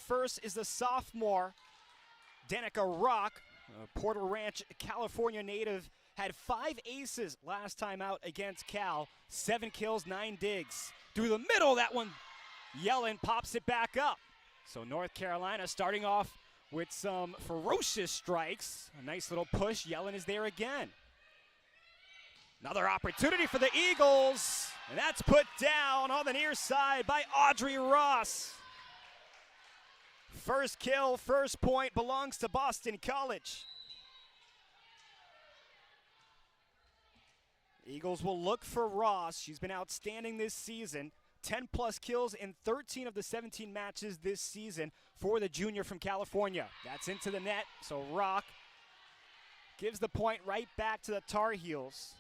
first is the sophomore, Danica Rock, a Porter Ranch, California native, had 5 aces last time out against Cal. 7 kills, 9 digs. Through the middle, that one, Yellen pops it back up. So North Carolina starting off with some ferocious strikes. A nice little push. Yellen is there again. Another opportunity for the Eagles. And that's put down on the near side by Audrey Ross. First kill, first point belongs to Boston College. Eagles will look for Ross. She's been outstanding this season. 10-plus kills in 13 of the 17 matches this season for the junior from California. That's into the net, so Rock gives the point right back to the Tar Heels.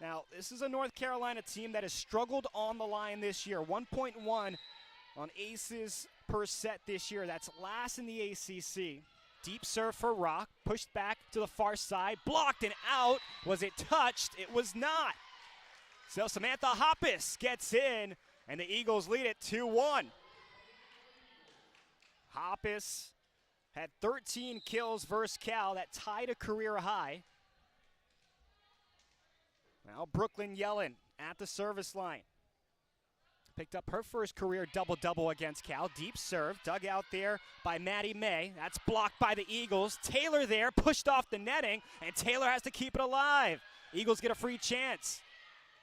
Now, this is a North Carolina team that has struggled on the line this year. 1.1 on aces per set this year. That's last in the ACC. Deep serve for Rock, pushed back to the far side, blocked and out. Was it touched? It was not. So Samantha Hoppus gets in, and the Eagles lead it 2-1. Hoppus had 13 kills versus Cal. That tied a career high. Now Brooklyn Yellen at the service line. Picked up her first career double-double against Cal. Deep serve, dug out there by Maddie May. That's blocked by the Eagles. Taylor there, pushed off the netting, and Taylor has to keep it alive. Eagles get a free chance.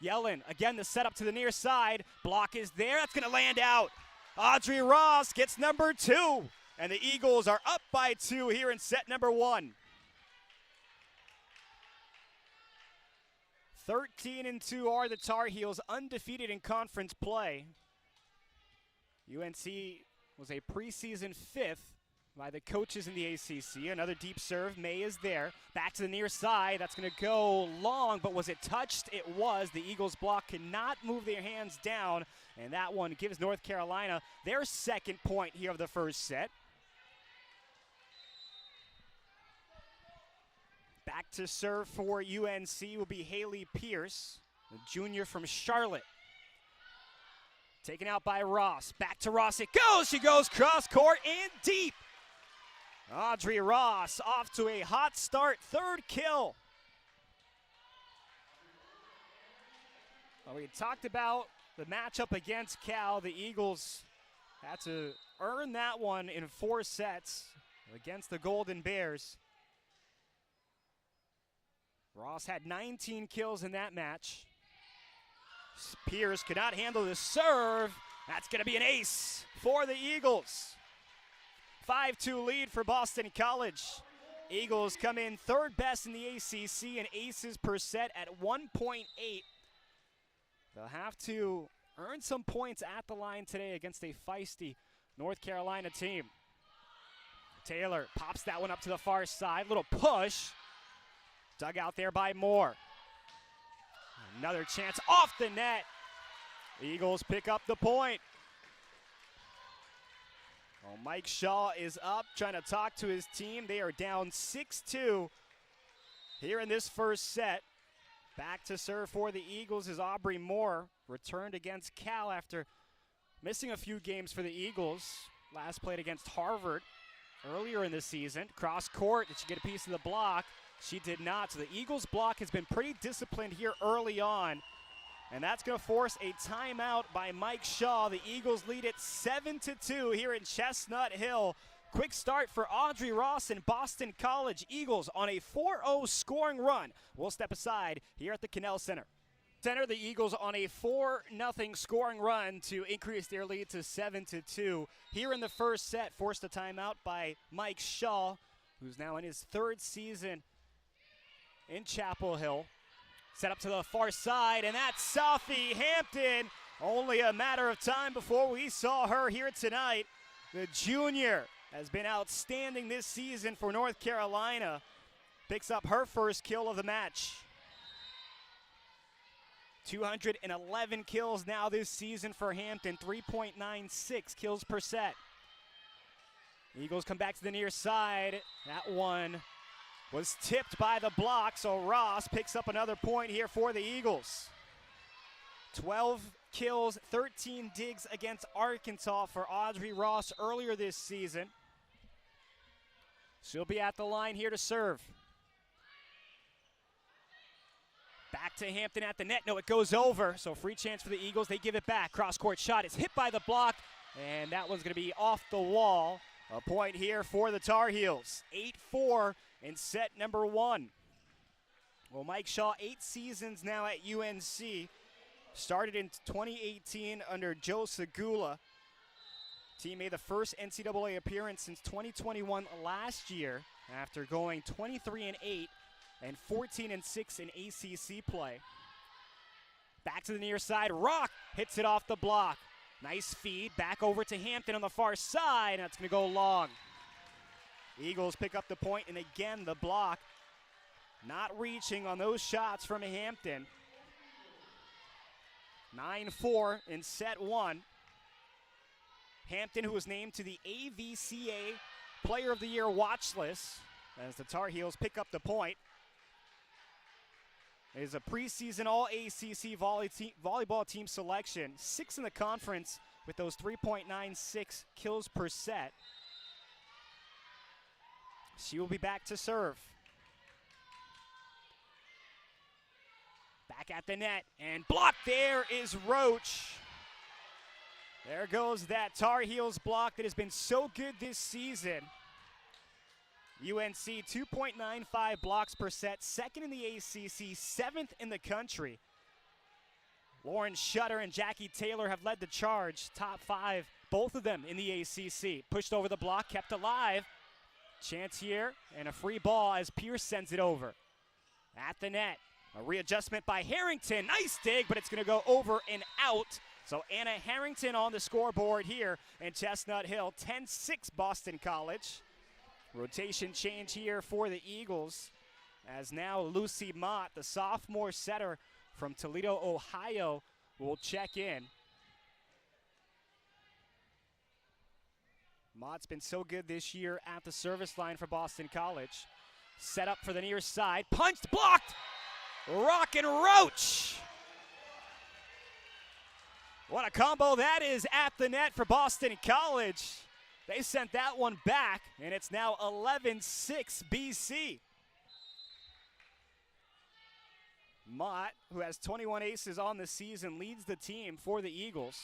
Yellen, again, the setup to the near side. Block is there. That's going to land out. Audrey Ross gets number 2, and the Eagles are up by 2 here in set number 1. 13-2 are the Tar Heels, undefeated in conference play. UNC was a preseason 5th by the coaches in the ACC. Another deep serve. May is there. Back to the near side. That's going to go long, but was it touched? It was. The Eagles block cannot move their hands down, and that one gives North Carolina their second point here of the first set. Back to serve for UNC will be Haley Pierce, the junior from Charlotte. Taken out by Ross. Back to Ross it goes. She goes cross court and deep. Audrey Ross off to a hot start. 3rd kill. Well, we talked about the matchup against Cal. The Eagles had to earn that one in 4 sets against the Golden Bears. Ross had 19 kills in that match. Pierce could not handle the serve. That's going to be an ace for the Eagles. 5-2 lead for Boston College. Eagles come in 3rd best in the ACC in aces per set at 1.8. They'll have to earn some points at the line today against a feisty North Carolina team. Taylor pops that one up to the far side. Little push. Dug out there by Moore. Another chance off the net. Eagles pick up the point. Well, Mike Shaw is up trying to talk to his team. They are down 6-2 here in this first set. Back to serve for the Eagles is Aubrey Moore. Returned against Cal after missing a few games for the Eagles. Last played against Harvard earlier in the season. Cross court. Did she get a piece of the block? She did not. So the Eagles block has been pretty disciplined here early on. And that's going to force a timeout by Mike Shaw. The Eagles lead it 7-2 here in Chestnut Hill. Quick start for Audrey Ross and Boston College. Eagles on a 4-0 scoring run. We'll step aside here at the Cannell Center. The Eagles on a 4-0 scoring run to increase their lead to 7-2. Here in the first set, forced a timeout by Mike Shaw, who's now in his 3rd season in Chapel Hill. Set up to the far side, and that's Safi Hampton. Only a matter of time before we saw her here tonight. The junior has been outstanding this season for North Carolina. Picks up her first kill of the match. 211 kills now this season for Hampton, 3.96 kills per set. Eagles come back to the near side. That one was tipped by the block, so Ross picks up another point here for the Eagles. kills, 13 digs against Arkansas for Audrey Ross earlier this season. She'll be at the line here to serve. Back to Hampton at the net. No, it goes over. So free chance for the Eagles. They give it back. Cross-court shot. It's hit by the block, and that one's going to be off the wall. A point here for the Tar Heels. 8-4 in set number 1. Well, Mike Shaw, 8 seasons now at UNC. Started in 2018 under Joe Segula. Team made the first NCAA appearance since 2021 last year after going 23-8 and 14-6 in ACC play. Back to the near side. Rock hits it off the block. Nice feed. Back over to Hampton on the far side. And that's going to go long. Eagles pick up the point, and again the block not reaching on those shots from Hampton. 9-4 in set 1. Hampton, who was named to the AVCA Player of the Year watch list as the Tar Heels pick up the point. It is a preseason all-ACC volleyball team selection. 6th in the conference with those 3.96 kills per set. She will be back to serve. Back at the net, and blocked there is Roach. There goes that Tar Heels block that has been so good this season. UNC 2.95 blocks per set, 2nd in the ACC, 7th in the country. Lauren Shutter and Jackie Taylor have led the charge, top 5, both of them in the ACC. Pushed over the block, kept alive. Chance here, and a free ball as Pierce sends it over. At the net, a readjustment by Harrington. Nice dig, but it's going to go over and out. So Anna Harrington on the scoreboard here in Chestnut Hill. 10-6 Boston College. Rotation change here for the Eagles, as now Lucy Mott, the sophomore setter from Toledo, Ohio, will check in. Mott's been so good this year at the service line for Boston College. Set up for the near side. Punched, blocked! Rock and Roach! What a combo that is at the net for Boston College. They sent that one back, and it's now 11-6 BC. Mott, who has 21 aces on the season, leads the team for the Eagles.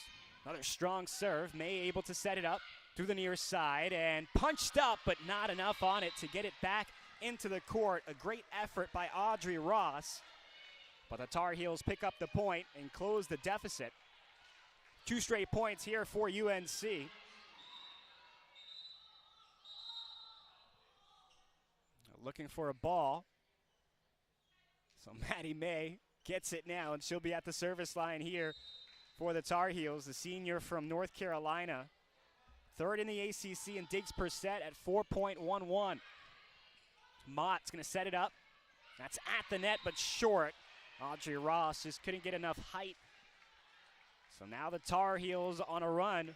Another strong serve. May able to set it up through the near side and punched up, but not enough on it to get it back into the court. A great effort by Audrey Ross. But the Tar Heels pick up the point and close the deficit. 2 straight points here for UNC. Looking for a ball. So Maddie May gets it now, and she'll be at the service line here for the Tar Heels, the senior from North Carolina. 3rd in the ACC in digs per set at 4.11. Mott's going to set it up. That's at the net, but short. Audrey Ross just couldn't get enough height. So now the Tar Heels on a run.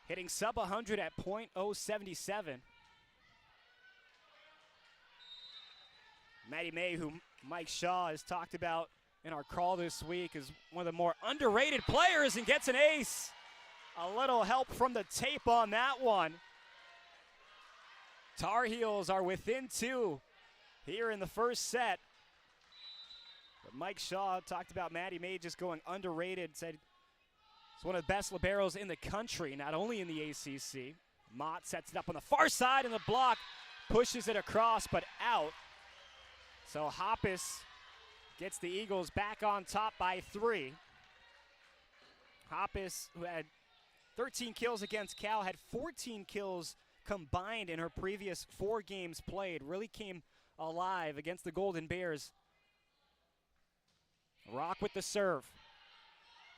Hitting sub 100 at .077. Maddie May, who Mike Shaw has talked about in our call this week, is one of the more underrated players and gets an ace. A little help from the tape on that one. Tar Heels are within 2 here in the first set. But Mike Shaw talked about Maddie May just going underrated, said it's one of the best liberos in the country, not only in the ACC. Mott sets it up on the far side, and the block pushes it across, but out. So Hoppus gets the Eagles back on top by 3. Hoppus, who had 13 kills against Cal, had 14 kills combined in her previous 4 games played. Really came alive against the Golden Bears. Rock with the serve.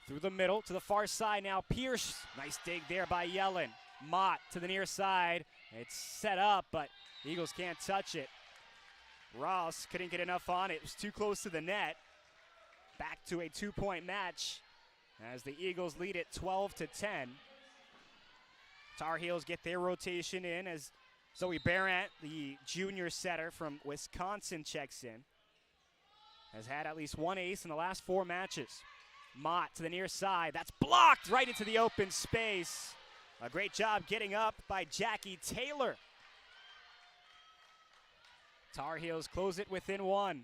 Through the middle to the far side now. Pierce, nice dig there by Yellen. Mott to the near side. It's set up, but the Eagles can't touch it. Ross couldn't get enough on it. It was too close to the net. Back to a 2-point match as the Eagles lead it 12-10. Tar Heels get their rotation in as Zoe Barrett, the junior setter from Wisconsin, checks in. Has had at least 1 ace in the last 4 matches. Mott to the near side. That's blocked right into the open space. A great job getting up by Jackie Taylor. Tar Heels close it within one.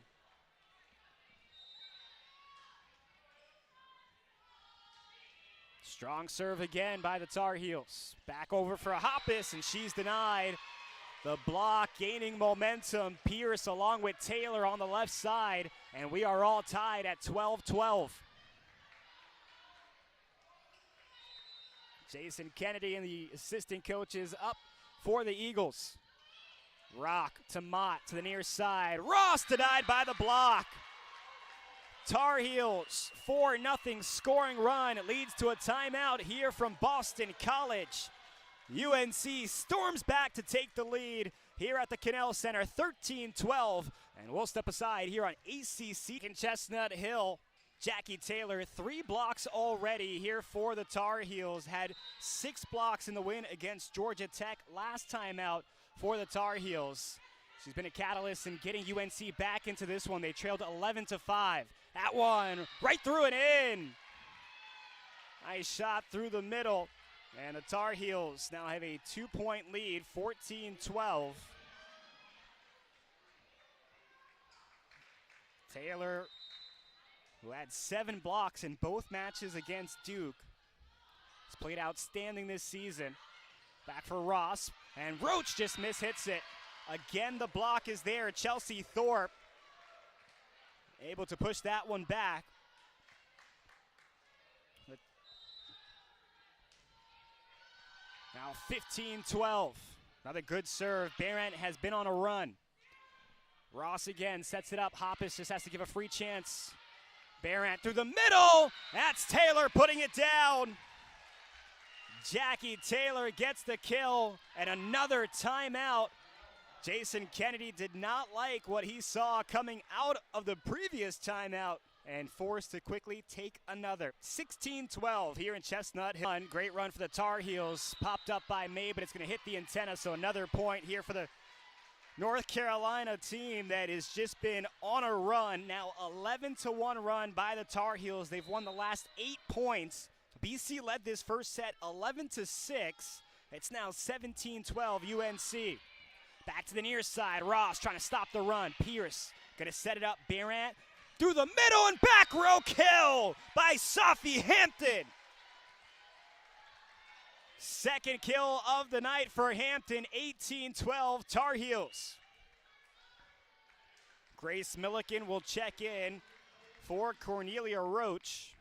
Strong serve again by the Tar Heels. Back over for Hoppus, and she's denied. The block gaining momentum. Pierce along with Taylor on the left side, and we are all tied at 12-12. Jason Kennedy and the assistant coaches up for the Eagles. Rock to Mott to the near side. Ross denied by the block. Tar Heels 4-0 scoring run. It leads to a timeout here from Boston College. UNC storms back to take the lead here at the Cannell Center, 13-12. And we'll step aside here on ACC in Chestnut Hill. Jackie Taylor, 3 blocks already here for the Tar Heels. Had 6 blocks in the win against Georgia Tech last time out for the Tar Heels. She's been a catalyst in getting UNC back into this one. They trailed 11-5. That one right through and in. Nice shot through the middle. And the Tar Heels now have a 2-point lead, 14-12. Taylor, who had 7 blocks in both matches against Duke, has played outstanding this season. Back for Ross, and Roach just mishits it. Again, the block is there. Chelsea Thorpe able to push that one back. Now 15-12. Another good serve. Barrett has been on a run. Ross again sets it up. Hoppus just has to give a free chance. Barrett through the middle. That's Taylor putting it down. Jackie Taylor gets the kill and another timeout. Jason Kennedy did not like what he saw coming out of the previous timeout and forced to quickly take another. 16-12 here in Chestnut Hill. Great run for the Tar Heels. Popped up by May, but it's going to hit the antenna, so another point here for the North Carolina team that has just been on a run. Now 11-1 run by the Tar Heels. They've won the last 8 points. BC led this first set 11-6. It's now 17-12 UNC. Back to the near side. Ross trying to stop the run. Pierce going to set it up. Barrett through the middle and back row kill by Safi Hampton. Second kill of the night for Hampton. 18-12 Tar Heels. Grace Milliken will check in for Cornelia Roach.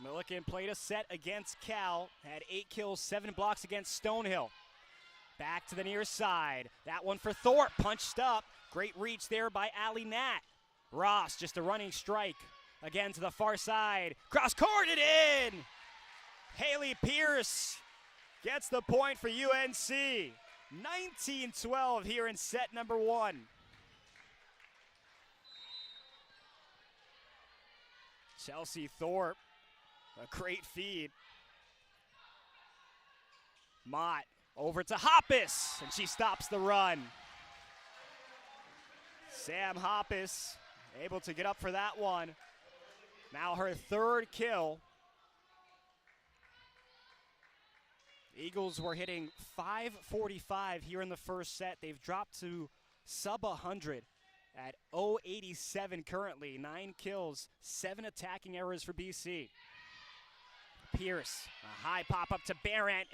Milliken played a set against Cal, had 8 kills, 7 blocks against Stonehill. Back to the near side. That one for Thorpe, punched up. Great reach there by Allie Nat. Ross, just a running strike. Again to the far side. Cross-courted in! Haley Pierce gets the point for UNC. 19-12 here in set number 1. Chelsea Thorpe. A great feed. Mott over to Hoppus, and she stops the run. Sam Hoppus able to get up for that one. Now her 3rd kill. Eagles were hitting .545 here in the first set. They've dropped to sub 100 at .087 currently. 9 kills, 7 attacking errors for BC. Pierce, a high pop up to Barrett.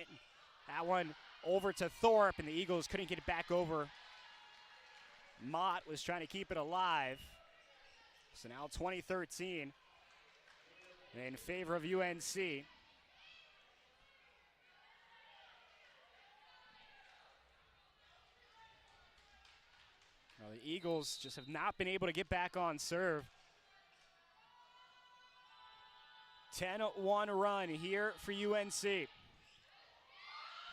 That one over to Thorpe, and the Eagles couldn't get it back over. Mott was trying to keep it alive. So now 2013 in favor of UNC. Well, the Eagles just have not been able to get back on serve. 10-1 run here for UNC.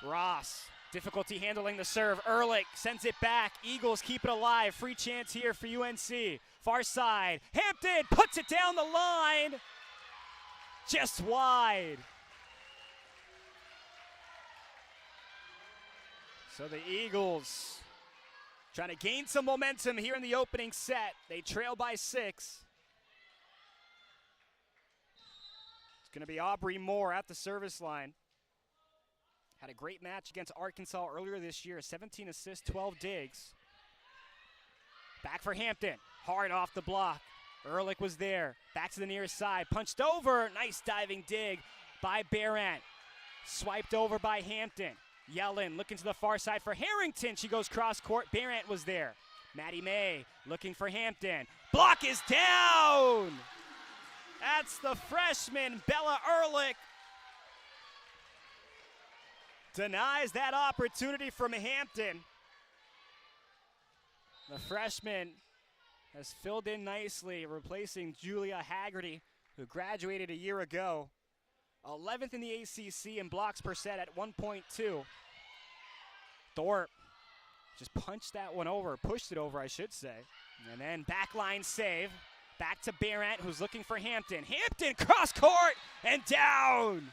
Ross, difficulty handling the serve. Ehrlich sends it back. Eagles keep it alive. Free chance here for UNC. Far side. Hampton puts it down the line. Just wide. So the Eagles trying to gain some momentum here in the opening set. They trail by 6. It's going to be Aubrey Moore at the service line. Had a great match against Arkansas earlier this year. 17 assists, 12 digs. Back for Hampton. Hard off the block. Ehrlich was there. Back to the near side. Punched over. Nice diving dig by Barant. Swiped over by Hampton. Yellen looking to the far side for Harrington. She goes cross court. Barant was there. Maddie May looking for Hampton. Block is down. That's the freshman, Bella Ehrlich. Denies that opportunity from Hampton. The freshman has filled in nicely, replacing Julia Haggerty, who graduated a year ago. 11th in the ACC in blocks per set at 1.2. Thorpe just punched that one over, pushed it over, I should say. And then backline save. Back to Barant, who's looking for Hampton. Hampton cross court and down.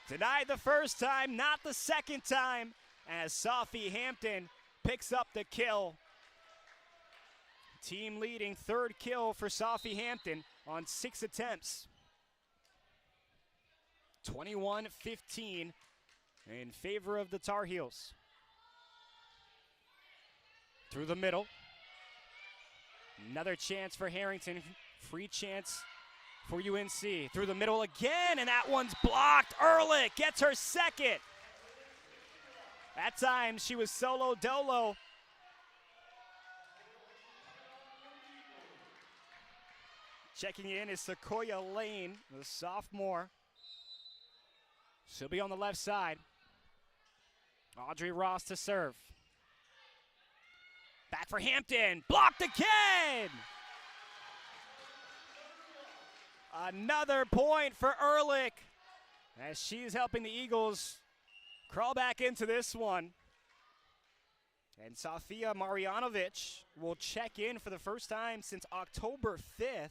Denied the first time, not the second time, as Safi Hampton picks up the kill. Team leading third kill for Safi Hampton on 6 attempts. 21-15 in favor of the Tar Heels. Through the middle. Another chance for Harrington. Free chance for UNC. Through the middle again, and that one's blocked. Ehrlich gets her second. That time she was solo dolo. Checking in is Sequoia Lane, the sophomore. She'll be on the left side. Audrey Ross to serve. Back for Hampton. Blocked again. Another point for Ehrlich as she's helping the Eagles crawl back into this one. And Sofia Marjanovic will check in for the first time since October 5th.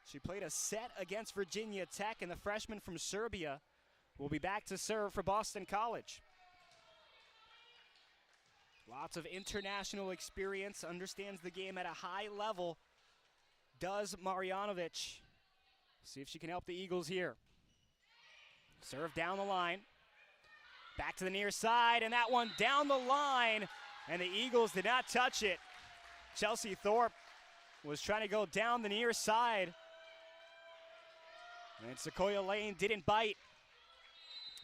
She played a set against Virginia Tech, and the freshman from Serbia will be back to serve for Boston College. Lots of international experience, understands the game at a high level. Does Marjanovic. See if she can help the Eagles here. Serve down the line. Back to the near side, and that one down the line, and the Eagles did not touch it. Chelsea Thorpe was trying to go down the near side, and Sequoia Lane didn't bite.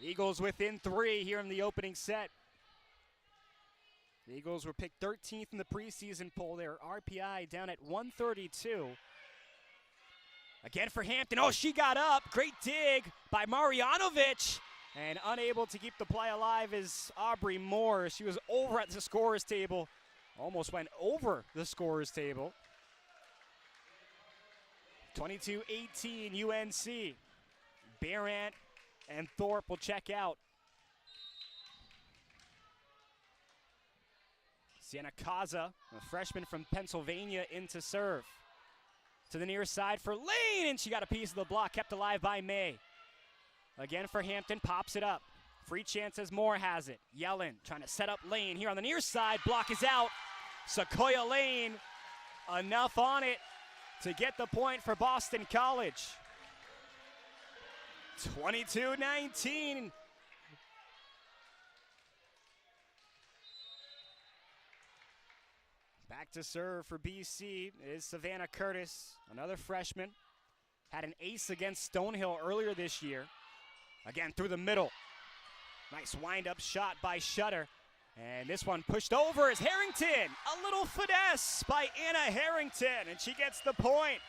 Eagles within 3 here in the opening set. The Eagles were picked 13th in the preseason poll. Their RPI down at 132. Again for Hampton. Oh, she got up. Great dig by Marjanovic. And unable to keep the play alive is Aubrey Moore. She was over at the scorer's table. Almost went over the scorer's table. 22-18 UNC. Barant and Thorpe will check out. Sienna Kaza, a freshman from Pennsylvania, in to serve. To the near side for Lane, and she got a piece of the block, kept alive by May. Again for Hampton, pops it up. Free chance as Moore has it. Yellen trying to set up Lane here on the near side. Block is out. Sequoia Lane, enough on it to get the point for Boston College. 22-19. Back to serve for BC is Savannah Curtis, another freshman. Had an ace against Stonehill earlier this year. Again, through the middle. Nice wind-up shot by Shutter. And this one pushed over is Harrington. A little finesse by Anna Harrington, and she gets the point.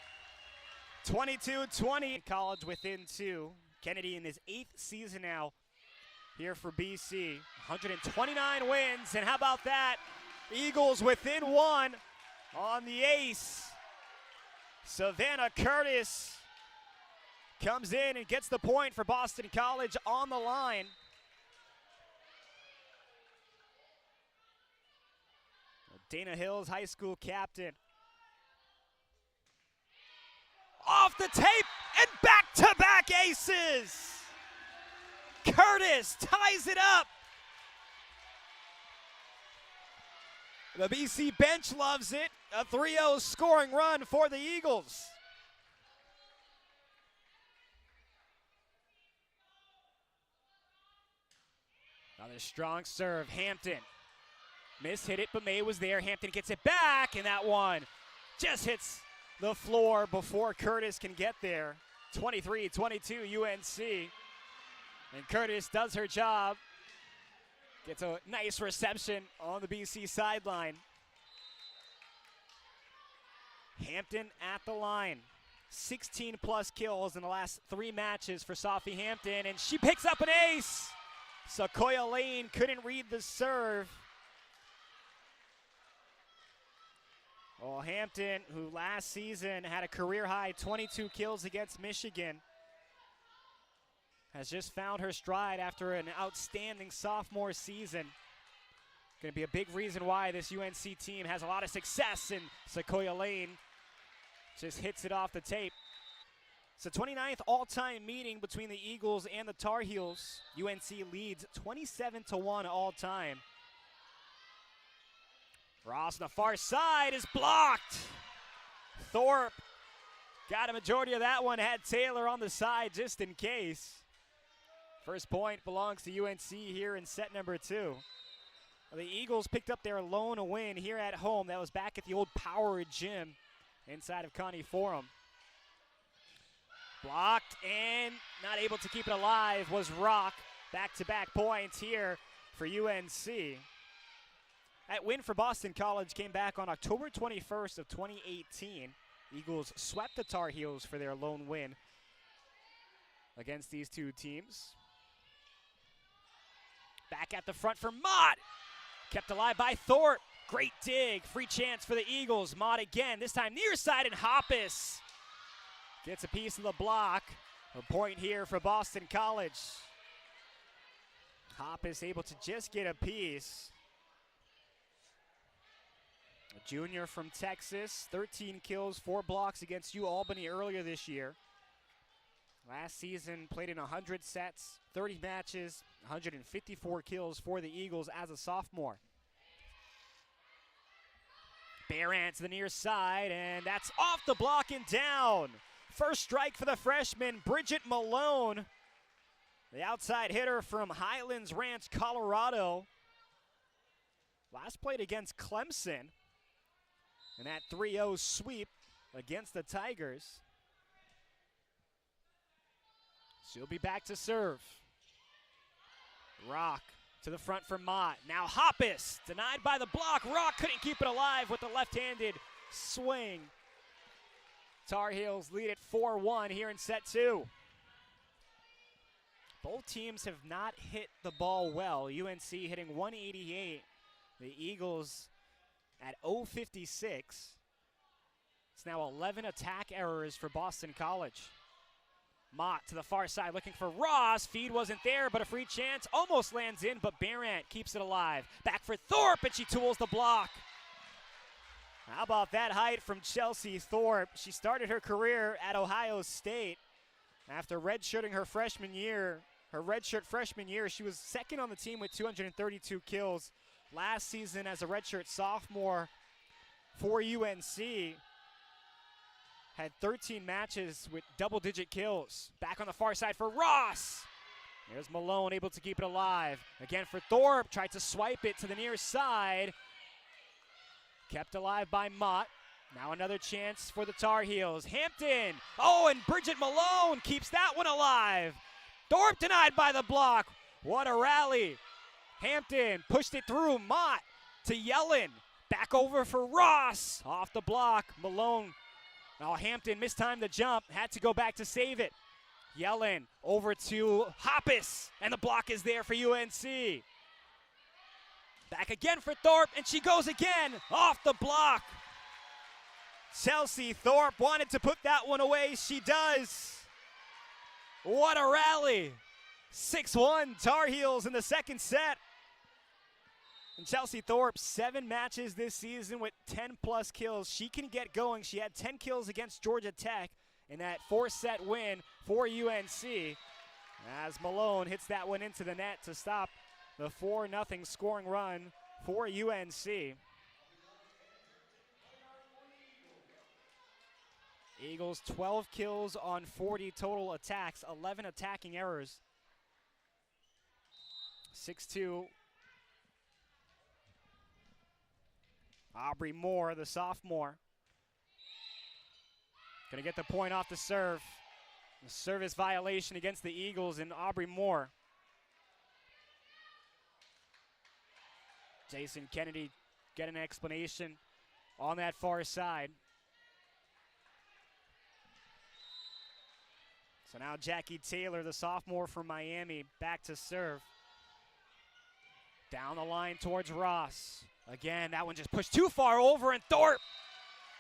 22-20. College within 2. Kennedy in his 8th season now here for BC. 129 wins, and how about that? Eagles within 1 on the ace. Savannah Curtis comes in and gets the point for Boston College on the line. Dana Hills, high school captain. Off the tape and back-to-back aces. Curtis ties it up. The BC bench loves it. A 3-0 scoring run for the Eagles. Another strong serve, Hampton. Mishit it, but May was there. Hampton gets it back, and that one just hits the floor before Curtis can get there. 23-22 UNC. And Curtis does her job. Gets a nice reception on the BC sideline. Hampton at the line. 16-plus kills in the last 3 matches for Safi Hampton, and she picks up an ace. Sequoia Lane couldn't read the serve. Well, Hampton, who last season had a career-high 22 kills against Michigan, has just found her stride after an outstanding sophomore season. Going to be a big reason why this UNC team has a lot of success, and Sequoia Lane just hits it off the tape. It's the 29th all-time meeting between the Eagles and the Tar Heels. UNC leads 27-1 all-time. Ross on the far side is blocked. Thorpe got a majority of that one, had Taylor on the side just in case. First point belongs to UNC here in set number 2. The Eagles picked up their lone win here at home. That was back at the old Power Gym inside of Connie Forum. Blocked and not able to keep it alive was Rock. Back-to-back points here for UNC. That win for Boston College came back on October 21st of 2018. Eagles swept the Tar Heels for their lone win against these two teams. Back at the front for Mott. Kept alive by Thorpe. Great dig. Free chance for the Eagles. Mott again, this time near side, and Hoppus gets a piece of the block. A point here for Boston College. Hoppus able to just get a piece. A junior from Texas, 13 kills, 4 blocks against UAlbany earlier this year. Last season played in 100 sets, 30 matches, 154 kills for the Eagles as a sophomore. Barant to the near side, and that's off the block and down. First strike for the freshman, Bridget Malone. The outside hitter from Highlands Ranch, Colorado. Last played against Clemson. And that 3-0 sweep against the Tigers. She'll be back to serve. Rock to the front for Mott. Now Hoppus denied by the block. Rock couldn't keep it alive with the left-handed swing. Tar Heels lead at 4-1 here in set 2. Both teams have not hit the ball well. UNC hitting 188. The Eagles at 0.56. It's now 11 attack errors for Boston College. Mott to the far side looking for Ross. Feed wasn't there, but a free chance. Almost lands in, but Barant keeps it alive. Back for Thorpe, and she tools the block. How about that height from Chelsea Thorpe? She started her career at Ohio State. After redshirting her freshman year, her redshirt freshman year, she was second on the team with 232 kills. Last season as a redshirt sophomore for UNC, had 13 matches with double-digit kills. Back on the far side for Ross. There's Malone able to keep it alive. Again for Thorpe, tried to swipe it to the near side. Kept alive by Mott. Now another chance for the Tar Heels. Hampton, oh, and Bridget Malone keeps that one alive. Thorpe denied by the block. What a rally. Hampton pushed it through. Mott to Yellen. Back over for Ross. Off the block. Malone. Oh, Hampton mistimed the jump. Had to go back to save it. Yellen over to Hoppus. And the block is there for UNC. Back again for Thorpe. And she goes again. Off the block. Chelsea Thorpe wanted to put that one away. She does. What a rally. 6-1 Tar Heels in the second set. And Chelsea Thorpe, 7 matches this season with 10-plus kills. She can get going. She had 10 kills against Georgia Tech in that 4-set win for UNC. As Malone hits that one into the net to stop the 4-0 scoring run for UNC. Eagles 12 kills on 40 total attacks, 11 attacking errors. 6-2. Aubrey Moore, the sophomore. Gonna get the point off the serve. The service violation against the Eagles and Aubrey Moore. Jason Kennedy get an explanation on that far side. So now Jackie Taylor, the sophomore from Miami, back to serve. Down the line towards Ross. Again, that one just pushed too far over, and Thorpe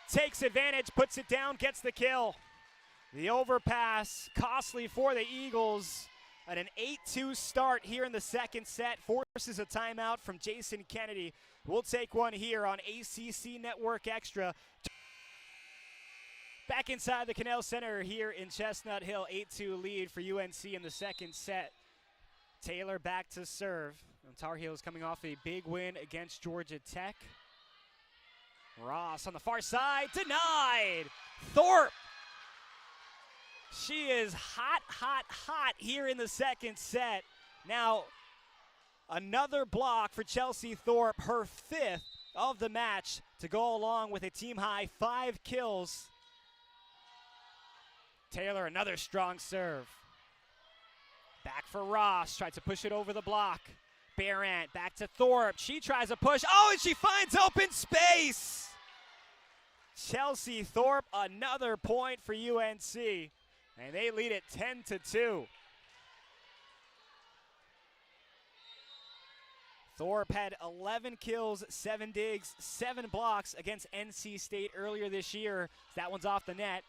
takes advantage, puts it down, gets the kill. The overpass, costly for the Eagles. At an 8-2 start here in the second set, forces a timeout from Jason Kennedy. We'll take one here on ACC Network Extra. Back inside the Canal Center here in Chestnut Hill, 8-2 lead for UNC in the second set. Taylor back to serve. And Tar Heels coming off a big win against Georgia Tech. Ross on the far side, denied. Thorpe. She is hot, hot, hot here in the second set. Now, another block for Chelsea Thorpe, her 5th of the match, to go along with a team-high 5 kills. Taylor, another strong serve. Back for Ross, tried to push it over the block. Barrett back to Thorpe. She tries a push. Oh, and she finds open space. Chelsea Thorpe, another point for UNC. And they lead it 10-2. Thorpe had 11 kills, 7 digs, 7 blocks against NC State earlier this year. That one's off the net.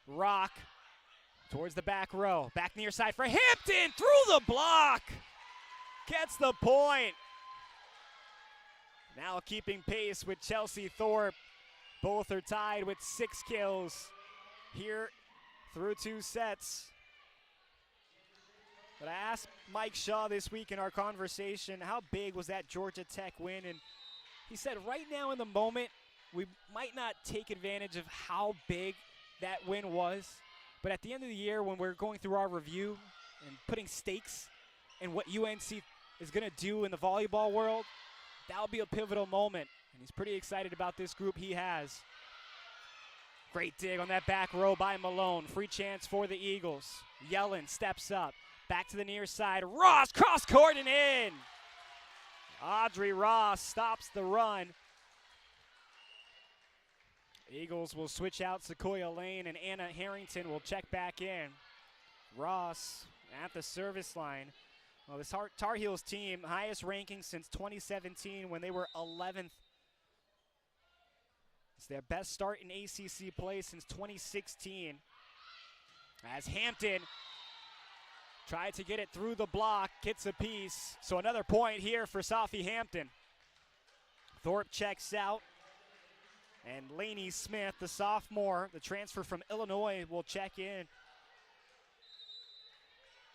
Rock towards the back row. Back near side for Hampton. Through the block. Gets the point. Now keeping pace with Chelsea Thorpe. Both are tied with 6 kills here through 2 sets. But I asked Mike Shaw this week in our conversation, how big was that Georgia Tech win? And he said right now in the moment, we might not take advantage of how big that win was. But at the end of the year, when we're going through our review and putting stakes in what UNC is going to do in the volleyball world, that'll be a pivotal moment. And he's pretty excited about this group he has. Great dig on that back row by Malone. Free chance for the Eagles. Yellen steps up. Back to the near side. Ross cross court and in. Audrey Ross stops the run. Eagles will switch out Sequoia Lane, and Anna Harrington will check back in. Ross at the service line. Well, this Tar Heels team, highest ranking since 2017 when they were 11th. It's their best start in ACC play since 2016. As Hampton tried to get it through the block, gets a piece. So another point here for Safi Hampton. Thorpe checks out. And Lainey Smith, the sophomore, the transfer from Illinois, will check in.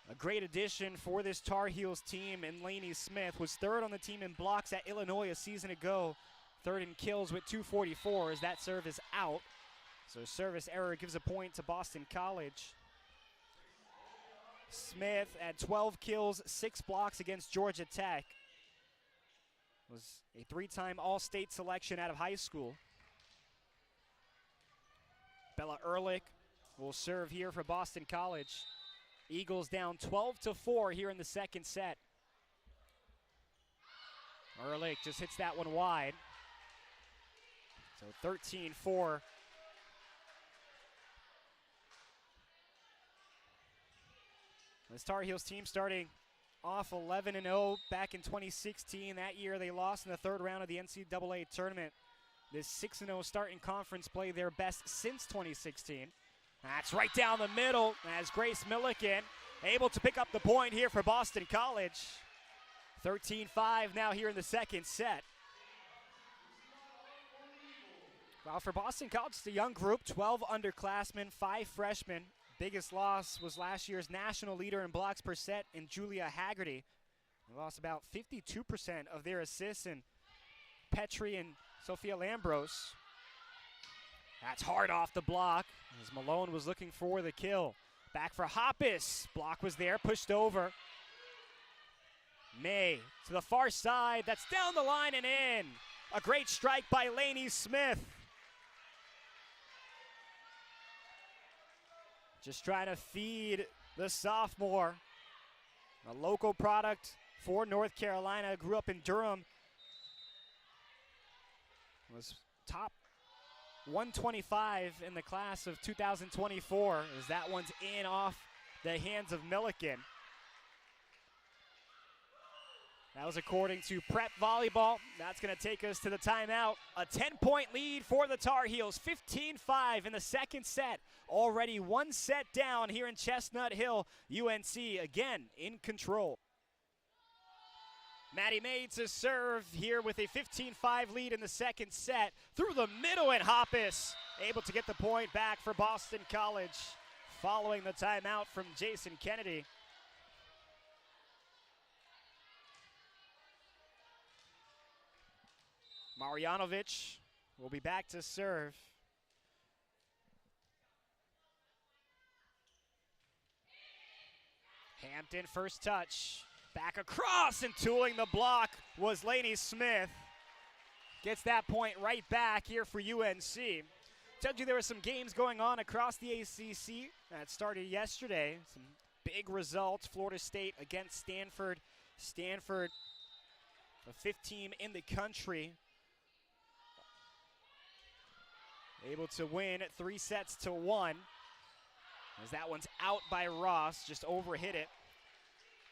A great addition for this Tar Heels team, and Lainey Smith was 3rd on the team in blocks at Illinois a season ago. 3rd in kills with 244 as that serve is out. So service error gives a point to Boston College. Smith at 12 kills, 6 blocks against Georgia Tech. Was a 3-time All-State selection out of high school. Bella Ehrlich will serve here for Boston College. Eagles down 12-4 here in the second set. Ehrlich just hits that one wide. So 13-4. This Tar Heels team starting off 11-0 back in 2016. That year they lost in the 3rd round of the NCAA tournament. This 6-0 start in conference play, their best since 2016. That's right down the middle as Grace Milliken able to pick up the point here for Boston College. 13-5 now here in the second set. Well, for Boston College, it's a young group, 12 underclassmen, 5 freshmen. Biggest loss was last year's national leader in blocks per set in Julia Haggerty. They lost about 52% of their assists in Petrie and Sophia Lambros. That's hard off the block as Malone was looking for the kill. Back for Hoppus. Block was there, pushed over. May to the far side. That's down the line and in. A great strike by Lainey Smith. Just trying to feed the sophomore. A local product for North Carolina. Grew up in Durham. Was top 125 in the class of 2024 as that one's in off the hands of Milliken. That was according to Prep Volleyball. That's going to take us to the timeout. A 10-point lead for the Tar Heels, 15-5 in the second set. Already one set down here in Chestnut Hill. UNC again in control. Maddie May to serve here with a 15-5 lead in the second set. Through the middle, and Hoppus able to get the point back for Boston College following the timeout from Jason Kennedy. Marjanovic will be back to serve. Hampton first touch. Back across, and tooling the block was Lainey Smith. Gets that point right back here for UNC. Told you there were some games going on across the ACC. That started yesterday. Some big results. Florida State against Stanford. Stanford, the fifth team in the country, able to win 3-1. As that one's out by Ross, just overhit it.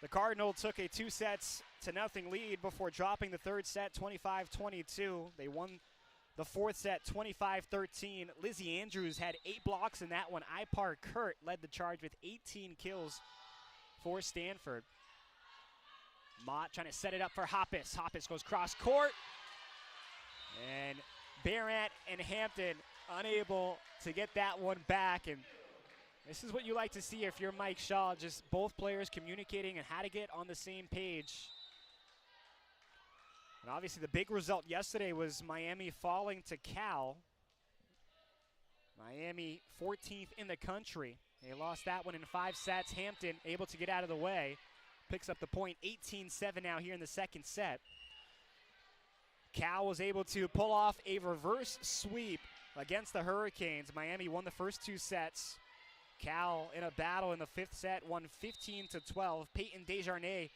The Cardinals took a 2-0 lead before dropping the third set 25-22. They won the fourth set 25-13. Lizzie Andrews had 8 blocks in that one. Ipar Kurt led the charge with 18 kills for Stanford. Mott trying to set it up for Hoppus. Hoppus goes cross court. And Barrett and Hampton unable to get that one back. And this is what you like to see if you're Mike Shaw, just both players communicating and how to get on the same page. And obviously the big result yesterday was Miami falling to Cal. Miami 14th in the country. They lost that one in 5 sets. Hampton able to get out of the way. Picks up the point, 18-7 now here in the second set. Cal was able to pull off a reverse sweep against the Hurricanes. Miami won the first 2 sets. Cal in a battle in the 5th set, won 15-12. Peyton Desjarnais,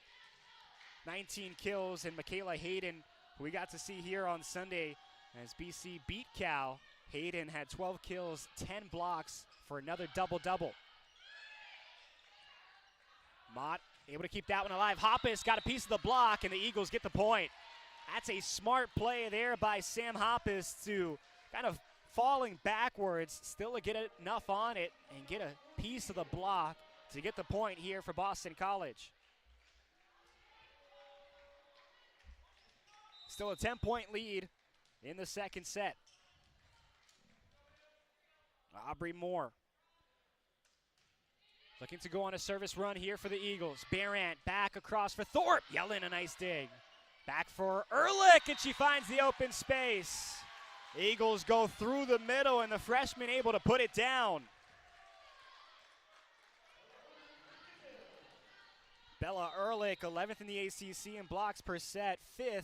19 kills, and Michaela Hayden, who we got to see here on Sunday as BC beat Cal. Hayden had 12 kills, 10 blocks for another double-double. Mott able to keep that one alive. Hoppus got a piece of the block, and the Eagles get the point. That's a smart play there by Sam Hoppus to kind of falling backwards, still to get enough on it and get a piece of the block to get the point here for Boston College. Still a 10-point lead in the second set. Aubrey Moore looking to go on a service run here for the Eagles. Barrett back across for Thorpe. Yellen, a nice dig. Back for Ehrlich, and she finds the open space. Eagles go through the middle, and the freshman able to put it down. Bella Ehrlich, 11th in the ACC in blocks per set, 5th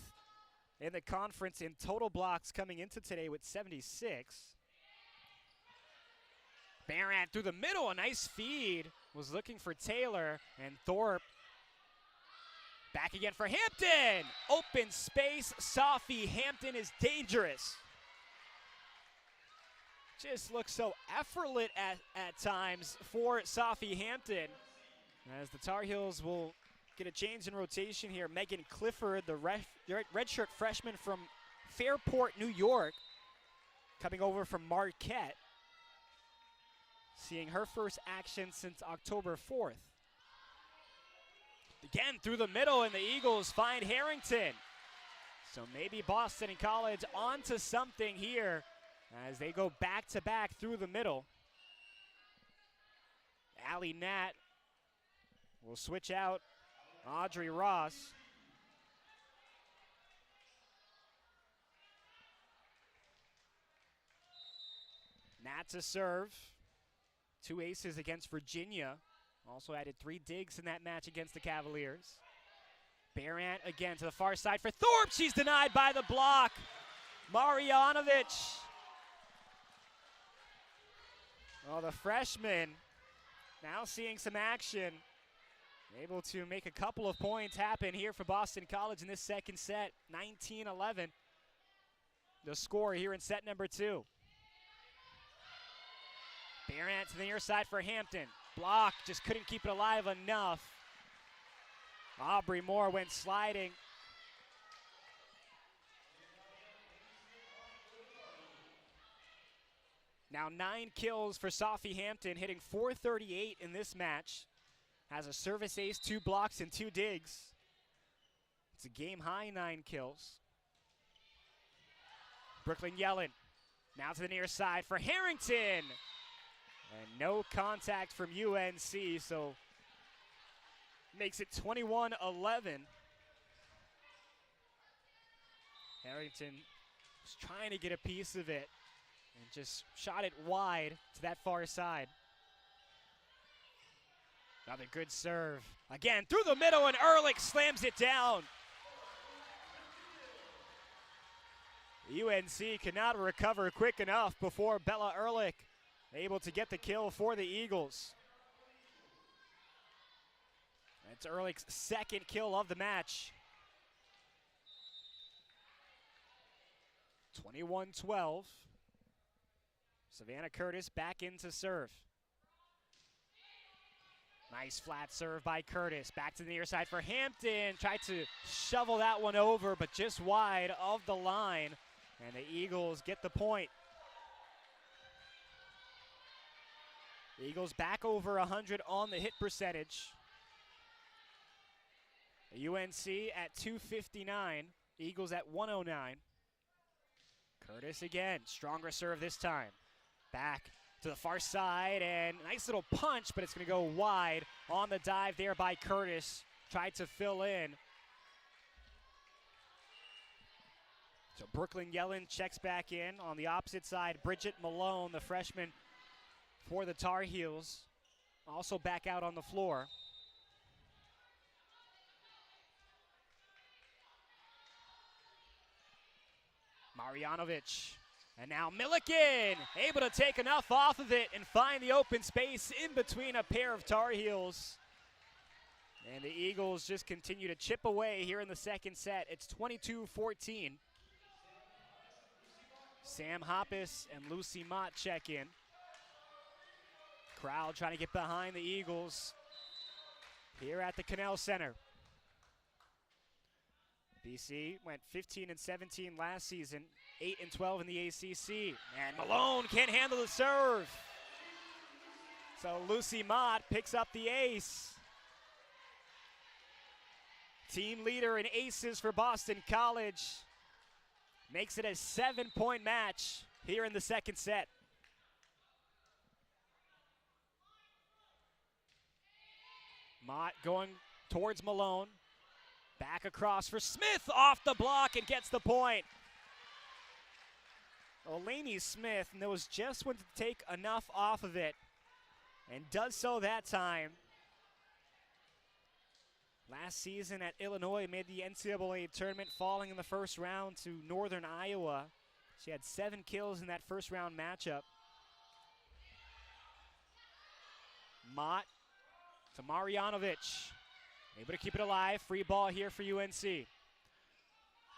in the conference in total blocks coming into today with 76. Barrett through the middle, a nice feed. Was looking for Taylor, and Thorpe back again for Hampton. Open space. Safi Hampton is dangerous. Just looks so effortless at times for Safi Hampton. As the Tar Heels will get a change in rotation here. Megan Clifford, the redshirt freshman from Fairport, New York, coming over from Marquette. Seeing her first action since October 4th. Again through the middle, and the Eagles find Harrington. So maybe Boston College onto something here as they go back-to-back through the middle. Allie Nat will switch out Audrey Ross. Matt to serve. 2 aces against Virginia. Also added 3 digs in that match against the Cavaliers. Barant again to the far side for Thorpe. She's denied by the block. Marjanovic. Well, the freshman now seeing some action. Able to make a couple of points happen here for Boston College in this second set. 19-11. The score here in set number 2. Barant to the near side for Hampton. Block, just couldn't keep it alive enough. Aubrey Moore went sliding. Now 9 kills for Safi Hampton, hitting .438 in this match. Has a service ace, 2 blocks, and 2 digs. It's a game-high 9 kills. Brooklyn Yellen now to the near side for Harrington. And no contact from UNC, so makes it 21-11. Harrington was trying to get a piece of it and just shot it wide to that far side. Another good serve. Again, through the middle, and Ehrlich slams it down. UNC could not recover quick enough before Bella Ehrlich able to get the kill for the Eagles. That's Ehrlich's second kill of the match. 21-12. Savannah Curtis back in to serve. Nice flat serve by Curtis. Back to the near side for Hampton. Tried to shovel that one over, but just wide of the line. And the Eagles get the point. The Eagles back over 100 on the hit percentage. The UNC at 259. Eagles at 109. Curtis again. Stronger serve this time. Back to the far side, and nice little punch, but it's going to go wide on the dive there by Curtis. Tried to fill in. So Brooklyn Yellen checks back in. On the opposite side, Bridget Malone, the freshman for the Tar Heels, also back out on the floor. Marjanovic. And now Milliken, able to take enough off of it and find the open space in between a pair of Tar Heels. And the Eagles just continue to chip away here in the second set. It's 22-14. Sam Hoppus and Lucy Mott check in. Crowd trying to get behind the Eagles here at the Cannell Center. BC went 15-17 last season, 8-12 in the ACC. And Malone can't handle the serve. So Lucy Mott picks up the ace. Team leader in aces for Boston College. Makes it a 7-point match here in the second set. Mott going towards Malone. Back across for Smith, off the block, and gets the point. Olaney Smith knows just when to take enough off of it, and does so that time. Last season at Illinois, made the NCAA tournament, falling in the first round to Northern Iowa. She had 7 kills in that first round matchup. Mott to Marjanovic. Able to keep it alive. Free ball here for UNC.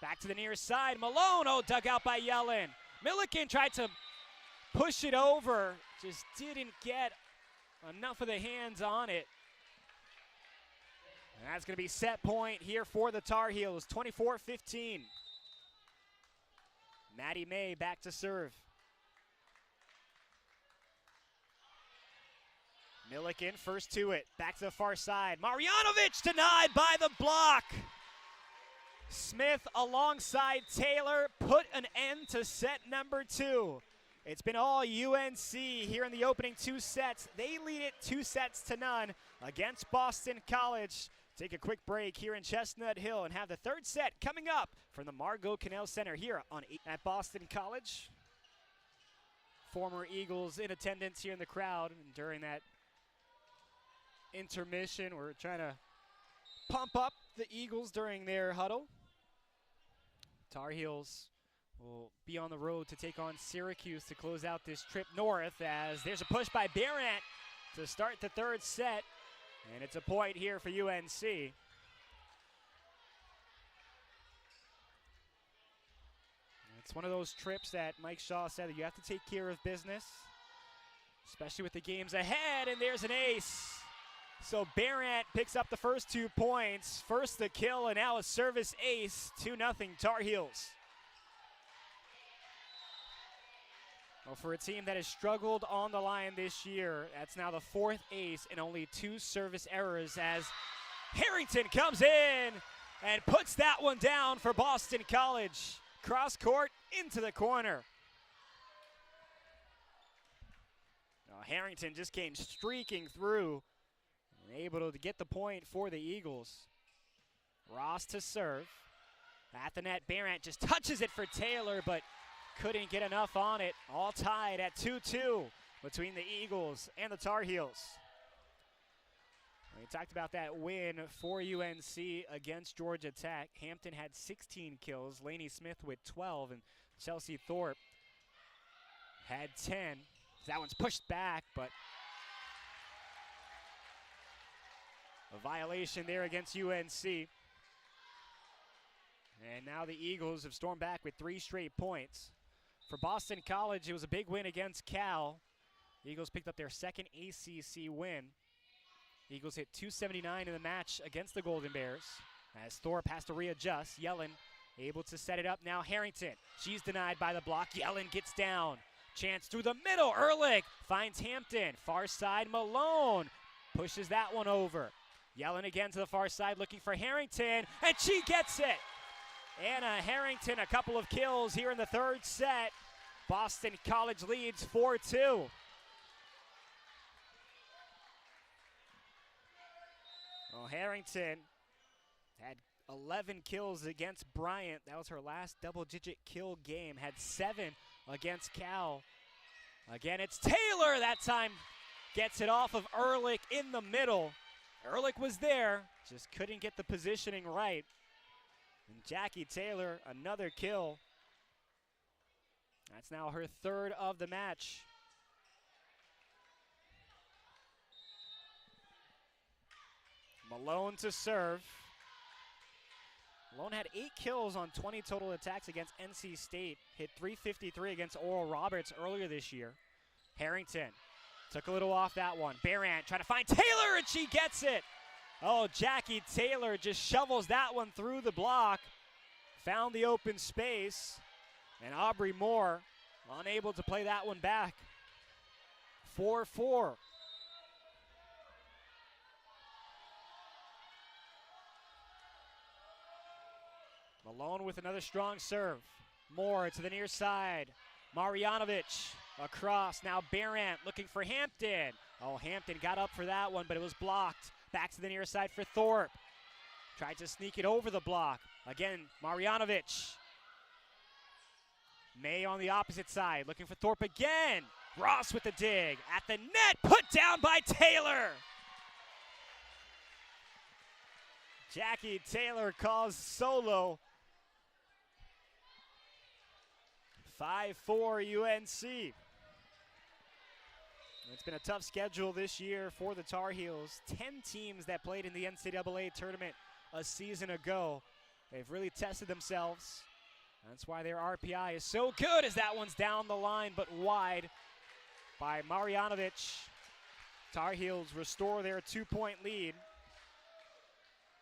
Back to the near side. Malone, dug out by Yellen. Milliken tried to push it over. Just didn't get enough of the hands on it. And that's going to be set point here for the Tar Heels. 24-15. Maddie May back to serve. Milliken first to it, back to the far side. Marjanovic denied by the block. Smith alongside Taylor put an end to set number 2. It's been all UNC here in the opening 2 sets. They lead it 2-0 against Boston College. Take a quick break here in Chestnut Hill and have the third set coming up from the Margot Cannell Center here on at Boston College. former Eagles in attendance here in the crowd. And during that intermission, we're trying to pump up the Eagles during their huddle. Tar Heels will be on the road to take on Syracuse to close out this trip north, as there's a push by Barrett to start the third set, and it's a point here for UNC. It's one of those trips that Mike Shaw said that you have to take care of business, especially with the games ahead, and there's an ace. So Barrett picks up the first 2 points, first the kill, and now a service ace, 2-0 Tar Heels. Well, for a team that has struggled on the line this year, that's now the 4th ace and only 2 service errors, as Harrington comes in and puts that one down for Boston College. Cross court into the corner. Now, Harrington just came streaking through and able to get the point for the Eagles. Ross to serve. At the net, Barrett just touches it for Taylor, but couldn't get enough on it. All tied at 2-2 between the Eagles and the Tar Heels. We talked about that win for UNC against Georgia Tech. Hampton had 16 kills, Lainey Smith with 12, and Chelsea Thorpe had 10. That one's pushed back, but a violation there against UNC. And now the Eagles have stormed back with 3 straight points. For Boston College, it was a big win against Cal. The Eagles picked up their 2nd ACC win. Eagles hit 279 in the match against the Golden Bears, as Thorpe has to readjust. Yellen able to set it up now. Harrington, she's denied by the block. Yellen gets down. Chance through the middle. Ehrlich finds Hampton. Far side, Malone pushes that one over. Yellen again to the far side looking for Harrington, and she gets it. Anna Harrington, a couple of kills here in the third set. Boston College leads 4-2. Well, Harrington had 11 kills against Bryant. That was her last double-digit kill game. Had 7 against Cal. Again, it's Taylor that time. Gets it off of Ehrlich in the middle. Ehrlich was there, just couldn't get the positioning right. And Jackie Taylor, another kill. That's now her 3rd of the match. Malone to serve. Malone had 8 kills on 20 total attacks against NC State. Hit .353 against Oral Roberts earlier this year. Harrington took a little off that one. Barrett trying to find Taylor, and she gets it. Oh, Jackie Taylor just shovels that one through the block. Found the open space. And Aubrey Moore unable to play that one back. 4-4. Malone with another strong serve. Moore to the near side. Marjanovic across. Now Barrett looking for Hampton. Oh, Hampton got up for that one, but it was blocked. Back to the near side for Thorpe. Tried to sneak it over the block. Again, Marjanovic. May on the opposite side, looking for Thorpe again. Ross with the dig. At the net, put down by Taylor. Jackie Taylor calls solo. 5-4 UNC. It's been a tough schedule this year for the Tar Heels. 10 teams that played in the NCAA tournament a season ago. They've really tested themselves. That's why their RPI is so good, as that one's down the line but wide by Marjanovic. Tar Heels restore their 2-point lead.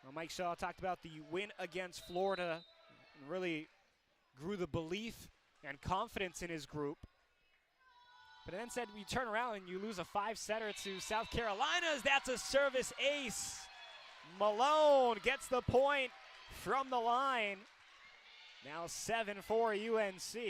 Well, Mike Shaw talked about the win against Florida and really grew the belief and confidence in his group. But then said you turn around and you lose a 5-setter to South Carolina. That's a service ace. Malone gets the point from the line. Now 7-4 UNC.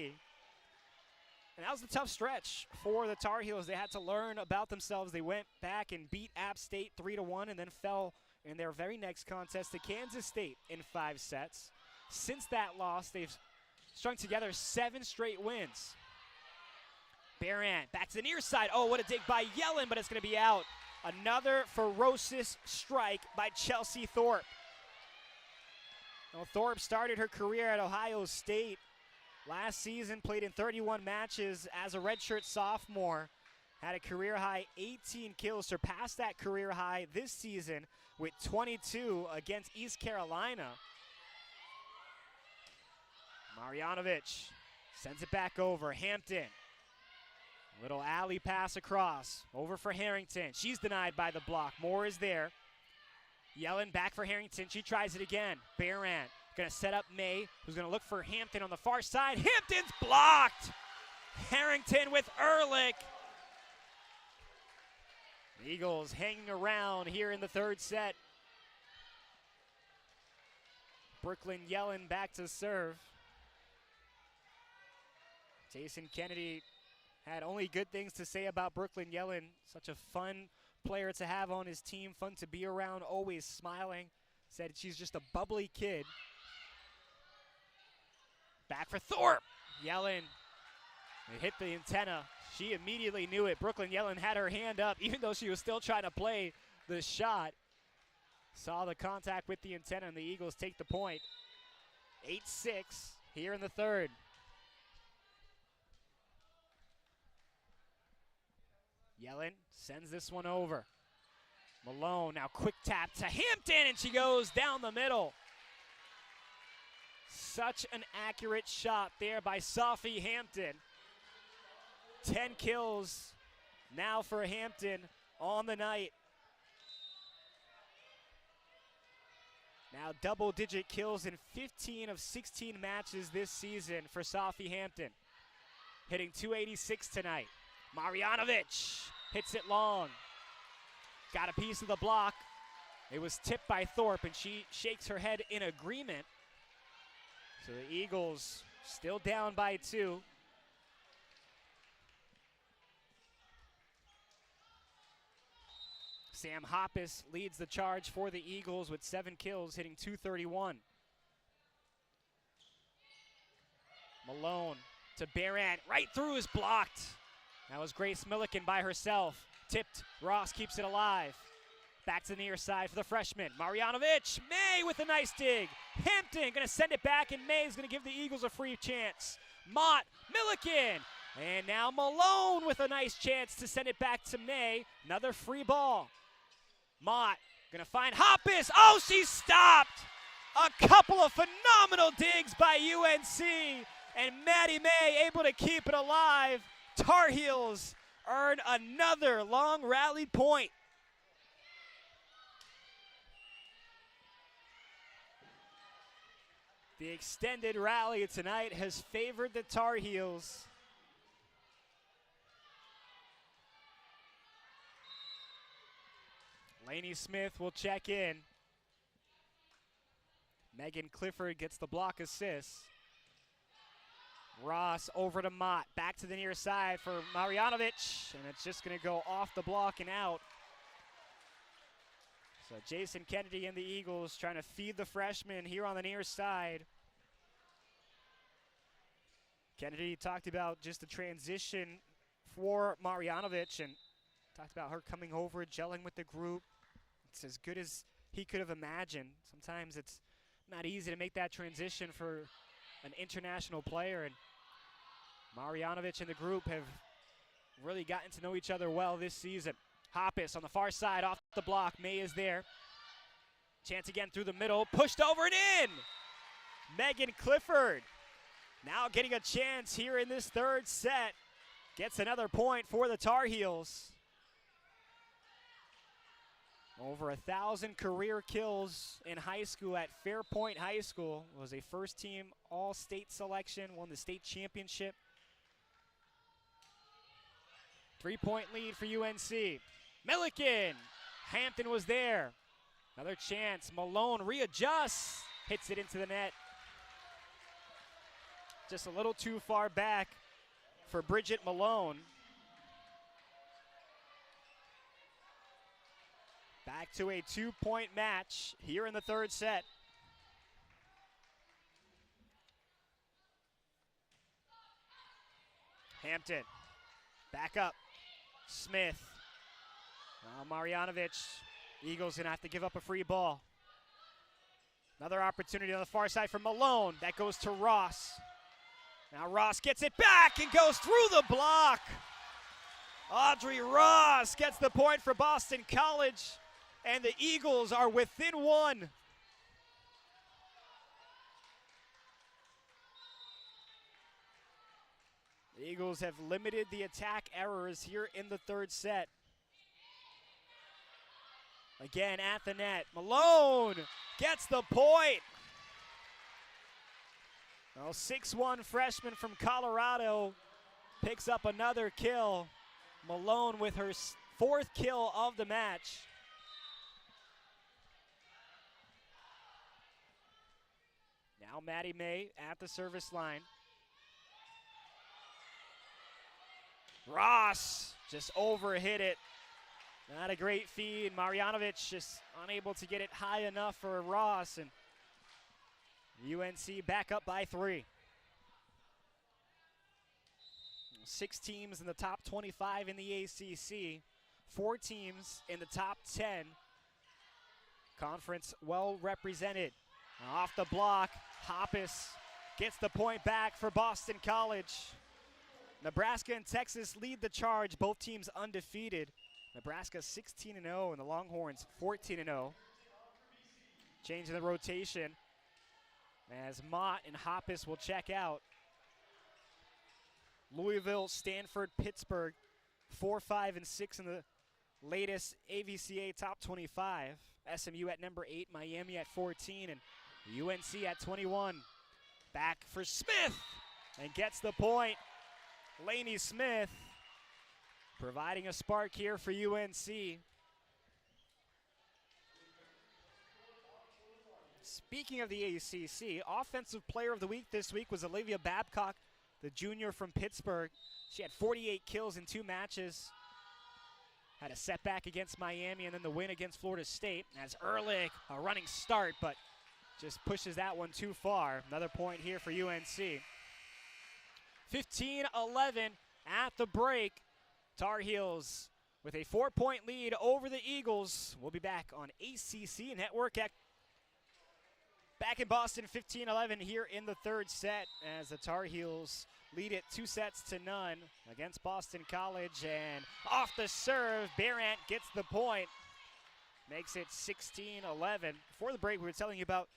And that was a tough stretch for the Tar Heels. They had to learn about themselves. They went back and beat App State 3-1 and then fell in their very next contest to Kansas State in 5 sets. Since that loss, they've strung together 7 straight wins. Barant back to the near side. Oh, what a dig by Yellen, but it's going to be out. Another ferocious strike by Chelsea Thorpe. Well, Thorpe started her career at Ohio State. Last season, played in 31 matches as a redshirt sophomore. Had a career-high 18 kills, surpassed that career high this season with 22 against East Carolina. Marjanovic sends it back over. Hampton. Little alley pass across. Over for Harrington. She's denied by the block. Moore is there. Yellen back for Harrington. She tries it again. Barant going to set up May, who's going to look for Hampton on the far side. Hampton's blocked! Harrington with Ehrlich. The Eagles hanging around here in the third set. Brooklyn Yellen back to serve. Jason Kennedy had only good things to say about Brooklyn Yellen. Such a fun player to have on his team, fun to be around, always smiling. Said she's just a bubbly kid. Back for Thorpe. Yellen, it hit the antenna. She immediately knew it. Brooklyn Yellen had her hand up, even though she was still trying to play the shot. Saw the contact with the antenna, and the Eagles take the point. 8-6 here in the third. Yellen sends this one over. Malone now quick tap to Hampton, and she goes down the middle. Such an accurate shot there by Safi Hampton. 10 kills now for Hampton on the night. Now double-digit kills in 15 of 16 matches this season for Safi Hampton. Hitting .286 tonight. Marjanovic hits it long. Got a piece of the block. It was tipped by Thorpe, and she shakes her head in agreement. So the Eagles still down by 2. Sam Hoppus leads the charge for the Eagles with 7 kills, hitting .231. Malone to Barant, right through is blocked. That was Grace Milliken by herself. Tipped, Ross keeps it alive. Back to the near side for the freshman. Marjanovic, May with a nice dig. Hampton gonna send it back, and May is gonna give the Eagles a free chance. Mott, Milliken, and now Malone with a nice chance to send it back to May. Another free ball. Mott gonna find Hoppus. Oh, she's stopped. A couple of phenomenal digs by UNC, and Maddie May able to keep it alive. Tar Heels earn another long rally point. The extended rally tonight has favored the Tar Heels. Lainey Smith will check in. Megan Clifford gets the block assist. Ross over to Mott, back to the near side for Marjanovic, and it's just going to go off the block and out. So Jason Kennedy and the Eagles trying to feed the freshman here on the near side. Kennedy talked about just the transition for Marjanovic and talked about her coming over, gelling with the group. It's as good as he could have imagined. Sometimes it's not easy to make that transition for an international player, and Marjanovic and the group have really gotten to know each other well this season. Hoppus on the far side off the block. May is there. Chance again through the middle. Pushed over and in. Megan Clifford now getting a chance here in this third set. Gets another point for the Tar Heels. Over 1,000 career kills in high school at Fairpoint High School. Was a first-team all-state selection, won the state championship. 3-point lead for UNC. Milliken, Hampton was there. Another chance, Malone readjusts, hits it into the net. Just a little too far back for Bridget Malone. Back to a 2-point match here in the third set. Hampton Back up. Smith. Now Marjanovic. Eagles going to have to give up a free ball. Another opportunity on the far side for Malone. That goes to Ross. Now Ross gets it back and goes through the block. Audrey Ross gets the point for Boston College, and the Eagles are within one. The Eagles have limited the attack errors here in the third set. Again at the net. Malone gets the point. Well, 6'1" freshman from Colorado picks up another kill. Malone with her fourth kill of the match. Now Maddie May at the service line. Ross just overhit it. Not a great feed. Marjanovic just unable to get it high enough for Ross, and UNC back up by 3. 6 teams in the top 25 in the ACC, 4 teams in the top 10. Conference well represented. Off the block, Hoppus gets the point back for Boston College. Nebraska and Texas lead the charge, both teams undefeated. Nebraska 16-0 and the Longhorns 14-0. Changing the rotation as Mott and Hoppus will check out. Louisville, Stanford, Pittsburgh, 4, 5, and 6 in the latest AVCA top 25. SMU at number 8, Miami at 14, and UNC at 21. Back for Smith, and gets the point. Lainey Smith providing a spark here for UNC. Speaking of the ACC, Offensive Player of the Week this week was Olivia Babcock, the junior from Pittsburgh. She had 48 kills in 2 matches. Had a setback against Miami and then the win against Florida State. As Ehrlich, a running start, but just pushes that one too far. Another point here for UNC. 15-11 at the break. Tar Heels with a 4-point lead over the Eagles. We'll be back on ACC Network back in Boston, 15-11 here in the third set as the Tar Heels lead it 2-0 against Boston College. And off the serve, Barant gets the point. Makes it 16-11. Before the break, we were telling you about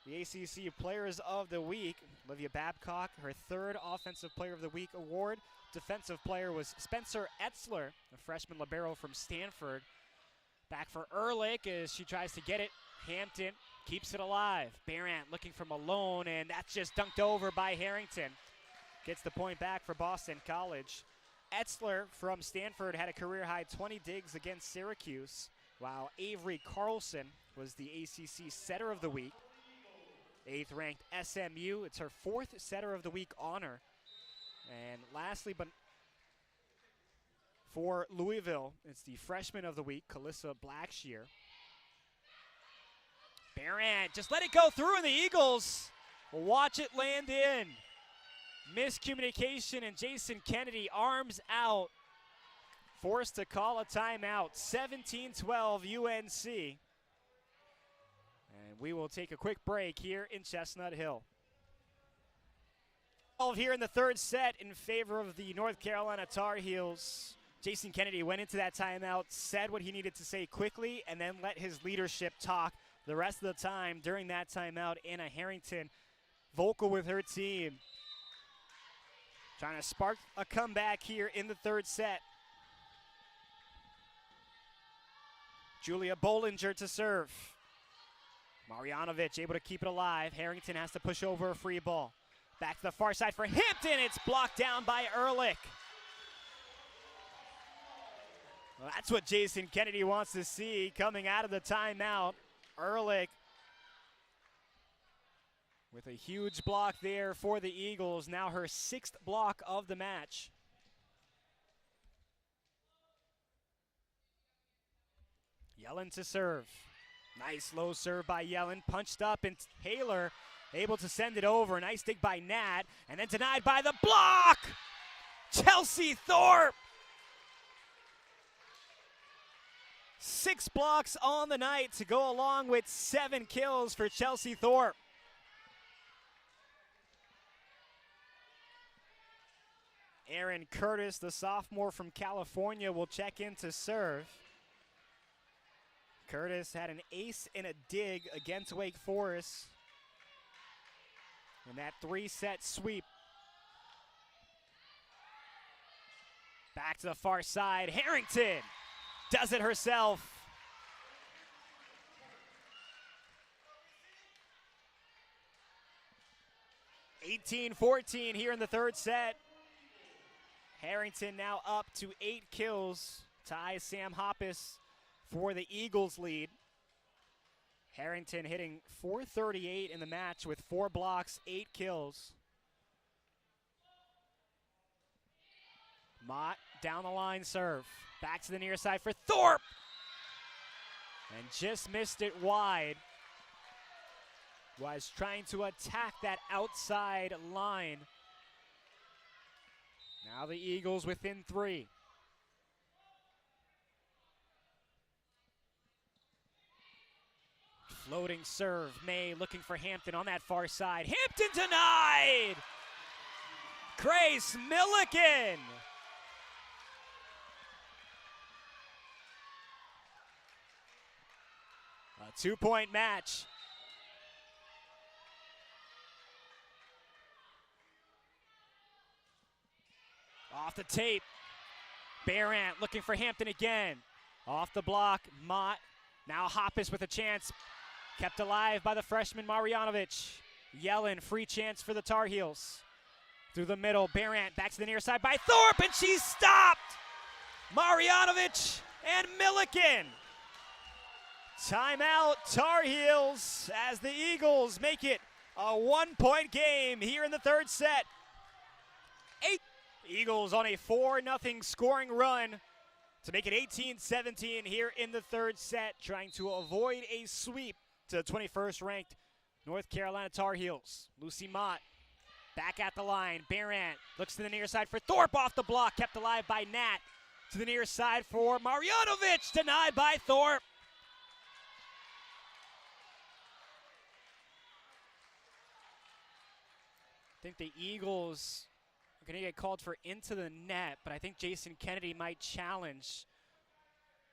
the ACC Players of the Week. Olivia Babcock, her 3rd Offensive Player of the Week award. Defensive player was Spencer Etzler, a freshman libero from Stanford. Back for Ehrlich as she tries to get it. Hampton keeps it alive. Barant looking for Malone, and that's just dunked over by Harrington. Gets the point back for Boston College. Etzler from Stanford had a career-high 20 digs against Syracuse, while Avery Carlson was the ACC Setter of the Week. 8th-ranked SMU, it's her 4th Setter of the Week honor. And lastly, but for Louisville, it's the Freshman of the Week, Kalissa Blackshear. Barant, just let it go through, and the Eagles will watch it land in. Miscommunication, and Jason Kennedy arms out. Forced to call a timeout. 17-12 UNC. And we will take a quick break here in Chestnut Hill. Here in the third set in favor of the North Carolina Tar Heels. Jason Kennedy went into that timeout, said what he needed to say quickly, and then let his leadership talk the rest of the time during that timeout. Anna Harrington, vocal with her team. Trying to spark a comeback here in the third set. Julia Bollinger to serve. Marjanovic able to keep it alive. Harrington has to push over a free ball. Back to the far side for Hampton. It's blocked down by Ehrlich. Well, that's what Jason Kennedy wants to see coming out of the timeout. Ehrlich with a huge block there for the Eagles. Now her 6th block of the match. Yellen to serve. Nice low serve by Yellen. Punched up, and Taylor able to send it over. Nice dig by Nat, and then denied by the block. Chelsea Thorpe 6 blocks on the night to go along with 7 kills for Chelsea Thorpe. Aaron Curtis, the sophomore from California, will check in to serve. Curtis had an ace and a dig against Wake Forest in that 3-set sweep. Back to the far side, Harrington does it herself. (18-14) here in the third set. Harrington now up to 8 kills, ties Sam Hoppus for the Eagles lead. Harrington hitting .438 in the match with 4 blocks, 8 kills. Mott down the line serve. Back to the near side for Thorpe. And just missed it wide. Was trying to attack that outside line. Now the Eagles within 3. Floating serve. May looking for Hampton on that far side. Hampton denied! Grace Milliken! A 2-point match. Off the tape. Barant looking for Hampton again. Off the block, Mott. Now Hoppus with a chance. Kept alive by the freshman Marjanovic. Yellen, free chance for the Tar Heels. Through the middle, Barant back to the near side by Thorpe, and she's stopped! Marjanovic and Milliken. Timeout, Tar Heels, as the Eagles make it a 1-point game here in the third set. Eagles on a 4-0 scoring run to make it 18-17 here in the third set, trying to avoid a sweep to the 21st ranked North Carolina Tar Heels. Lucy Mott back at the line. Barant looks to the near side for Thorpe, off the block, kept alive by Nat. To the near side for Marjanovic, denied by Thorpe. I think the Eagles are going to get called for into the net, but I think Jason Kennedy might challenge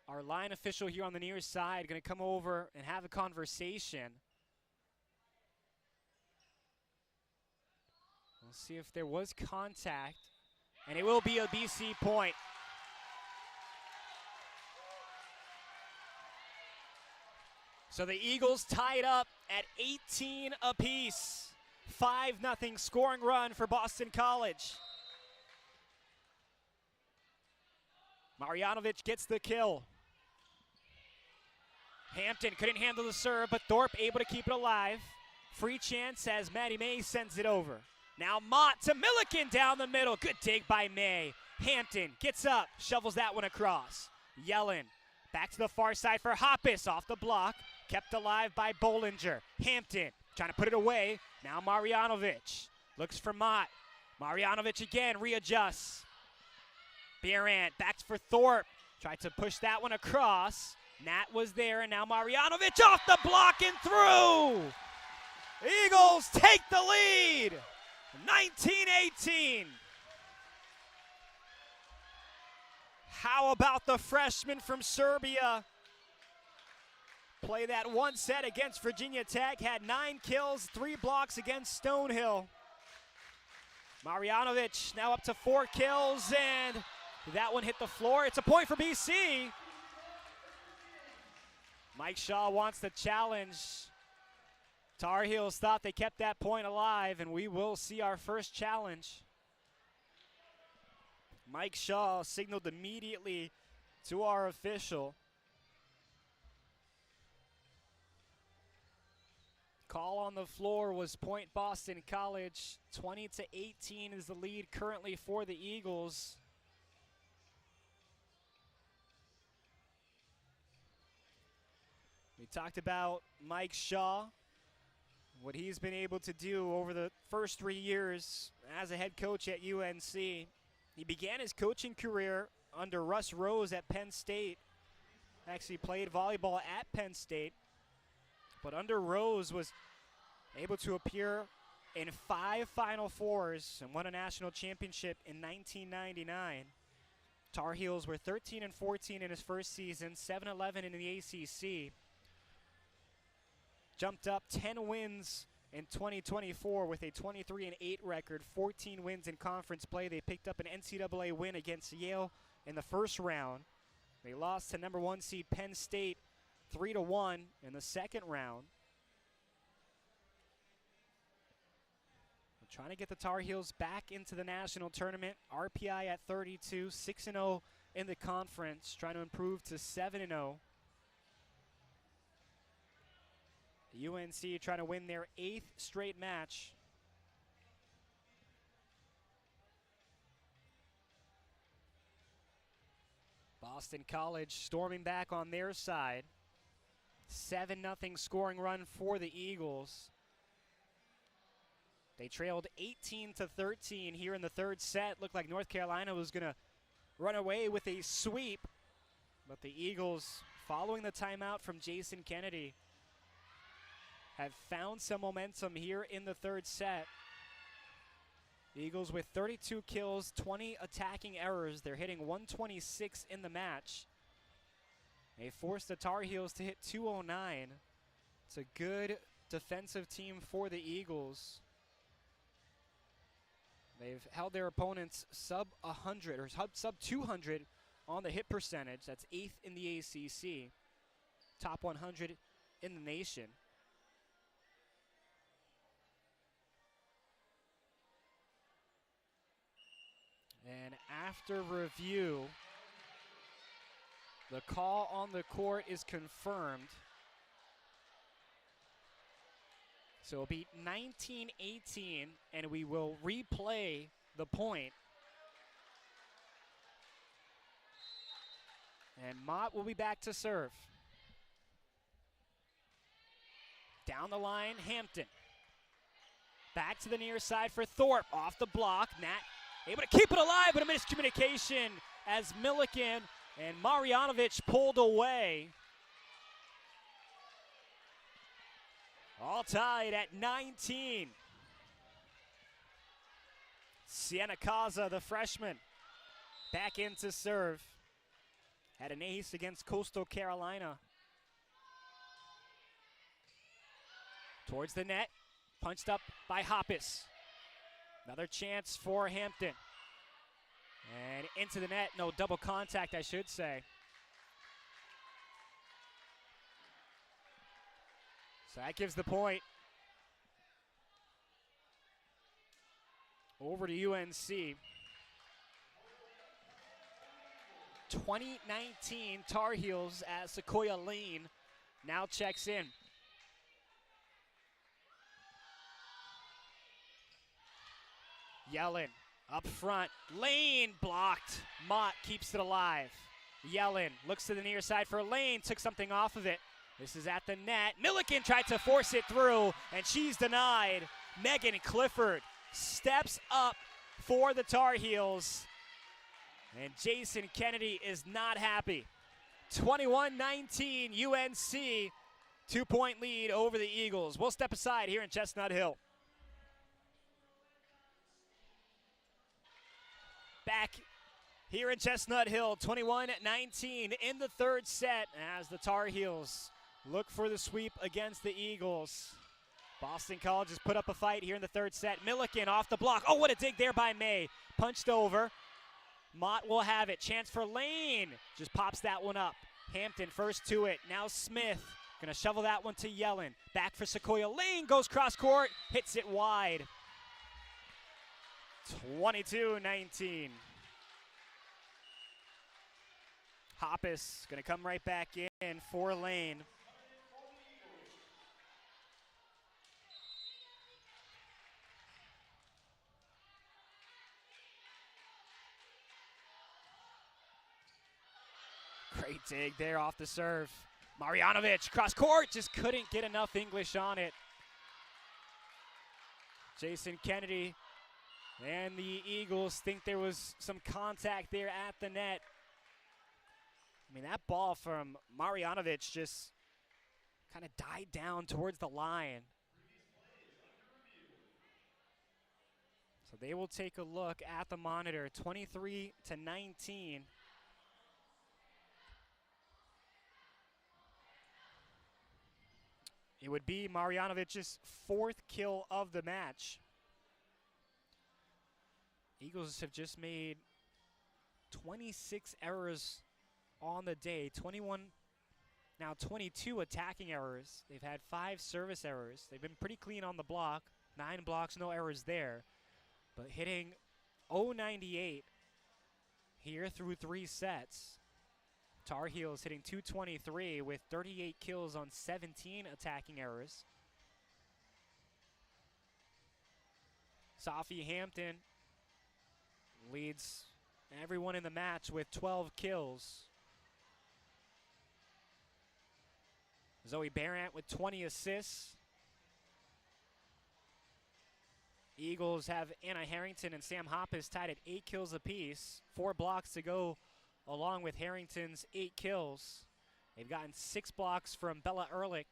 our line official here on the near side. Going to come over and have a conversation. We'll see if there was contact, and it will be a BC point. So the Eagles tied up at 18 apiece. 5-0 scoring run for Boston College. Marjanovic gets the kill. Hampton couldn't handle the serve, but Thorpe able to keep it alive. Free chance as Maddie May sends it over. Now Mott to Milliken down the middle. Good dig by May. Hampton gets up, shovels that one across. Yellen back to the far side for Hoppus, off the block. Kept alive by Bollinger. Hampton trying to put it away. Now Marjanovic looks for Mott. Marjanovic again readjusts. Barant back for Thorpe. Tried to push that one across. Nat was there, and now Marjanovic off the block and through. Eagles take the lead. 19-18. How about the freshman from Serbia? Play that one set against Virginia Tech, had 9 kills, 3 blocks against Stonehill. Marjanovic now up to 4 kills, and that one hit the floor. It's a point for BC. Mike Shaw wants the challenge. Tar Heels thought they kept that point alive, and we will see our first challenge. Mike Shaw signaled immediately to our official. Call on the floor was point Boston College. 20-18 is the lead currently for the Eagles. We talked about Mike Shaw, what he's been able to do over the first 3 years as a head coach at UNC. He began his coaching career under Russ Rose at Penn State actually played volleyball at Penn State, but under Rose was able to appear in 5 Final Fours and won a national championship in 1999. Tar Heels were 13-14 in his first season, 7-11 in the ACC. Jumped up 10 wins in 2024 with a 23-8 record, 14 wins in conference play. They picked up an NCAA win against Yale in the first round. They lost to number 1 seed Penn State 3-1 in the second round. We're trying to get the Tar Heels back into the national tournament. RPI at 32, 6-0 in the conference, trying to improve to 7-0. UNC trying to win their 8th straight match. Boston College storming back on their side. 7-0 scoring run for the Eagles. They trailed 18-13 here in the third set. Looked like North Carolina was going to run away with a sweep, but the Eagles, following the timeout from Jason Kennedy, have found some momentum here in the third set. Eagles with 32 kills, 20 attacking errors. They're hitting 126 in the match. They forced the Tar Heels to hit 209. It's a good defensive team for the Eagles. They've held their opponents sub 100 or sub 200 on the hit percentage. That's 8th in the ACC, top 100 in the nation. And after review, the call on the court is confirmed. So it'll be 19-18, and we will replay the point. And Mott will be back to serve. Down the line, Hampton. Back to the near side for Thorpe. Off the block, Nat able to keep it alive, but a miscommunication as Milliken and Marjanovic pulled away. All tied at 19. Sienna Caza, the freshman, back in to serve. Had an ace against Coastal Carolina. Towards the net, punched up by Hoppus. Another chance for Hampton. And into the net, no double contact, I should say. So that gives the point over to UNC. 2019 Tar Heels as Sequoia Lane now checks in. Yellen up front. Lane blocked. Mott keeps it alive. Yellen looks to the near side for Lane. Took something off of it. This is at the net. Milliken tried to force it through, and she's denied. Megan Clifford steps up for the Tar Heels, and Jason Kennedy is not happy. 21-19 UNC, 2-point lead over the Eagles. We'll step aside here in Chestnut Hill. Back here in Chestnut Hill, 21-19 in the third set as the Tar Heels look for the sweep against the Eagles. Boston College has put up a fight here in the third set. Milliken off the block. Oh, what a dig there by May. Punched over. Mott will have it. Chance for Lane. Just pops that one up. Hampton first to it. Now Smith. Going to shovel that one to Yellen. Back for Sequoia. Lane goes cross court. Hits it wide. 22-19. Hoppus going to come right back in for Lane. Great dig there off the serve. Marjanovic, cross court, just couldn't get enough English on it. Jason Kennedy and the Eagles think there was some contact there at the net. I mean, that ball from Marjanovic just kind of died down towards the line. So they will take a look at the monitor, 23-19. It would be Marjanovic's 4th kill of the match. Eagles have just made 26 errors on the day, 22 attacking errors. They've had 5 service errors. They've been pretty clean on the block, 9 blocks, no errors there. But hitting .098 here through 3 sets. Tar Heels hitting .223 with 38 kills on 17 attacking errors. Safi Hampton leads everyone in the match with 12 kills. Zoe Barrett with 20 assists. Eagles have Anna Harrington and Sam Hoppus tied at 8 kills apiece. 4 blocks to go along with Harrington's 8 kills. They've gotten 6 blocks from Bella Ehrlich.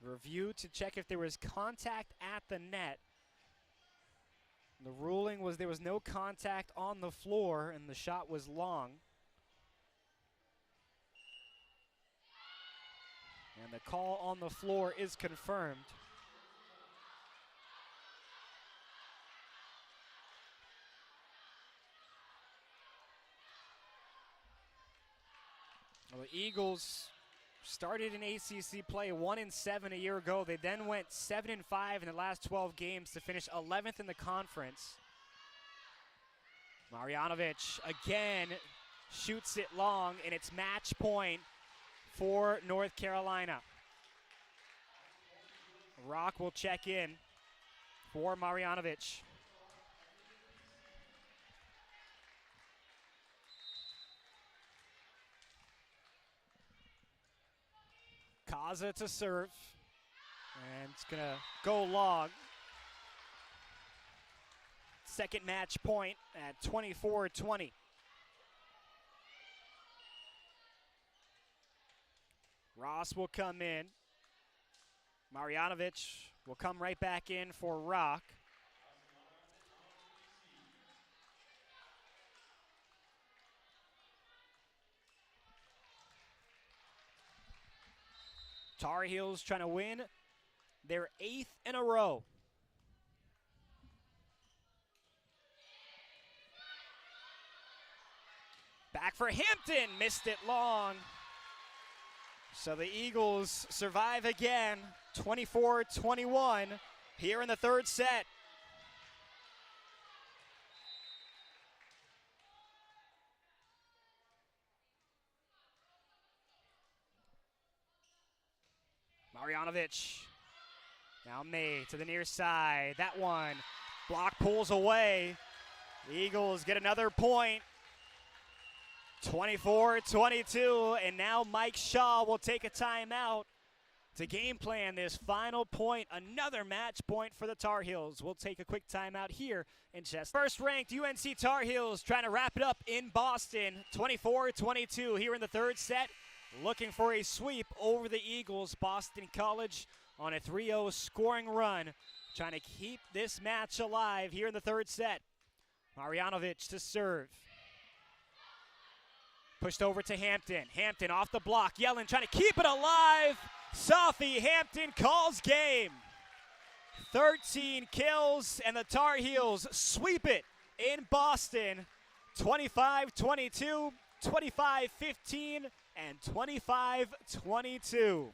Review to check if there was contact at the net. The ruling was there was no contact on the floor and the shot was long. And the call on the floor is confirmed. Well, the Eagles started in ACC play 1-7 a year ago. They then went 7-5 in the last 12 games to finish 11th in the conference. Marjanovic again shoots it long, and it's match point for North Carolina. Rock will check in for Marjanovic. Kaza to serve, and it's gonna go long. Second match point at 24-20. Ross will come in. Marjanovic will come right back in for Rock. Tar Heels trying to win their 8th in a row. Back for Hampton, missed it long. So the Eagles survive again, 24-21 here in the 3rd set. Marjanovic, now May to the near side. That one, block pulls away. The Eagles get another point. 24-22, and now Mike Shaw will take a timeout to game plan this final point. Another match point for the Tar Heels. We'll take a quick timeout here in Chester. First-ranked UNC Tar Heels trying to wrap it up in Boston. 24-22 here in the 3rd set. Looking for a sweep over the Eagles. Boston College on a 3-0 scoring run. Trying to keep this match alive here in the 3rd set. Marjanovic to serve. Pushed over to Hampton. Hampton off the block. Yellen trying to keep it alive. Safi Hampton calls game. 13 kills, and the Tar Heels sweep it in Boston. 25-22, 25-15, and 25-22.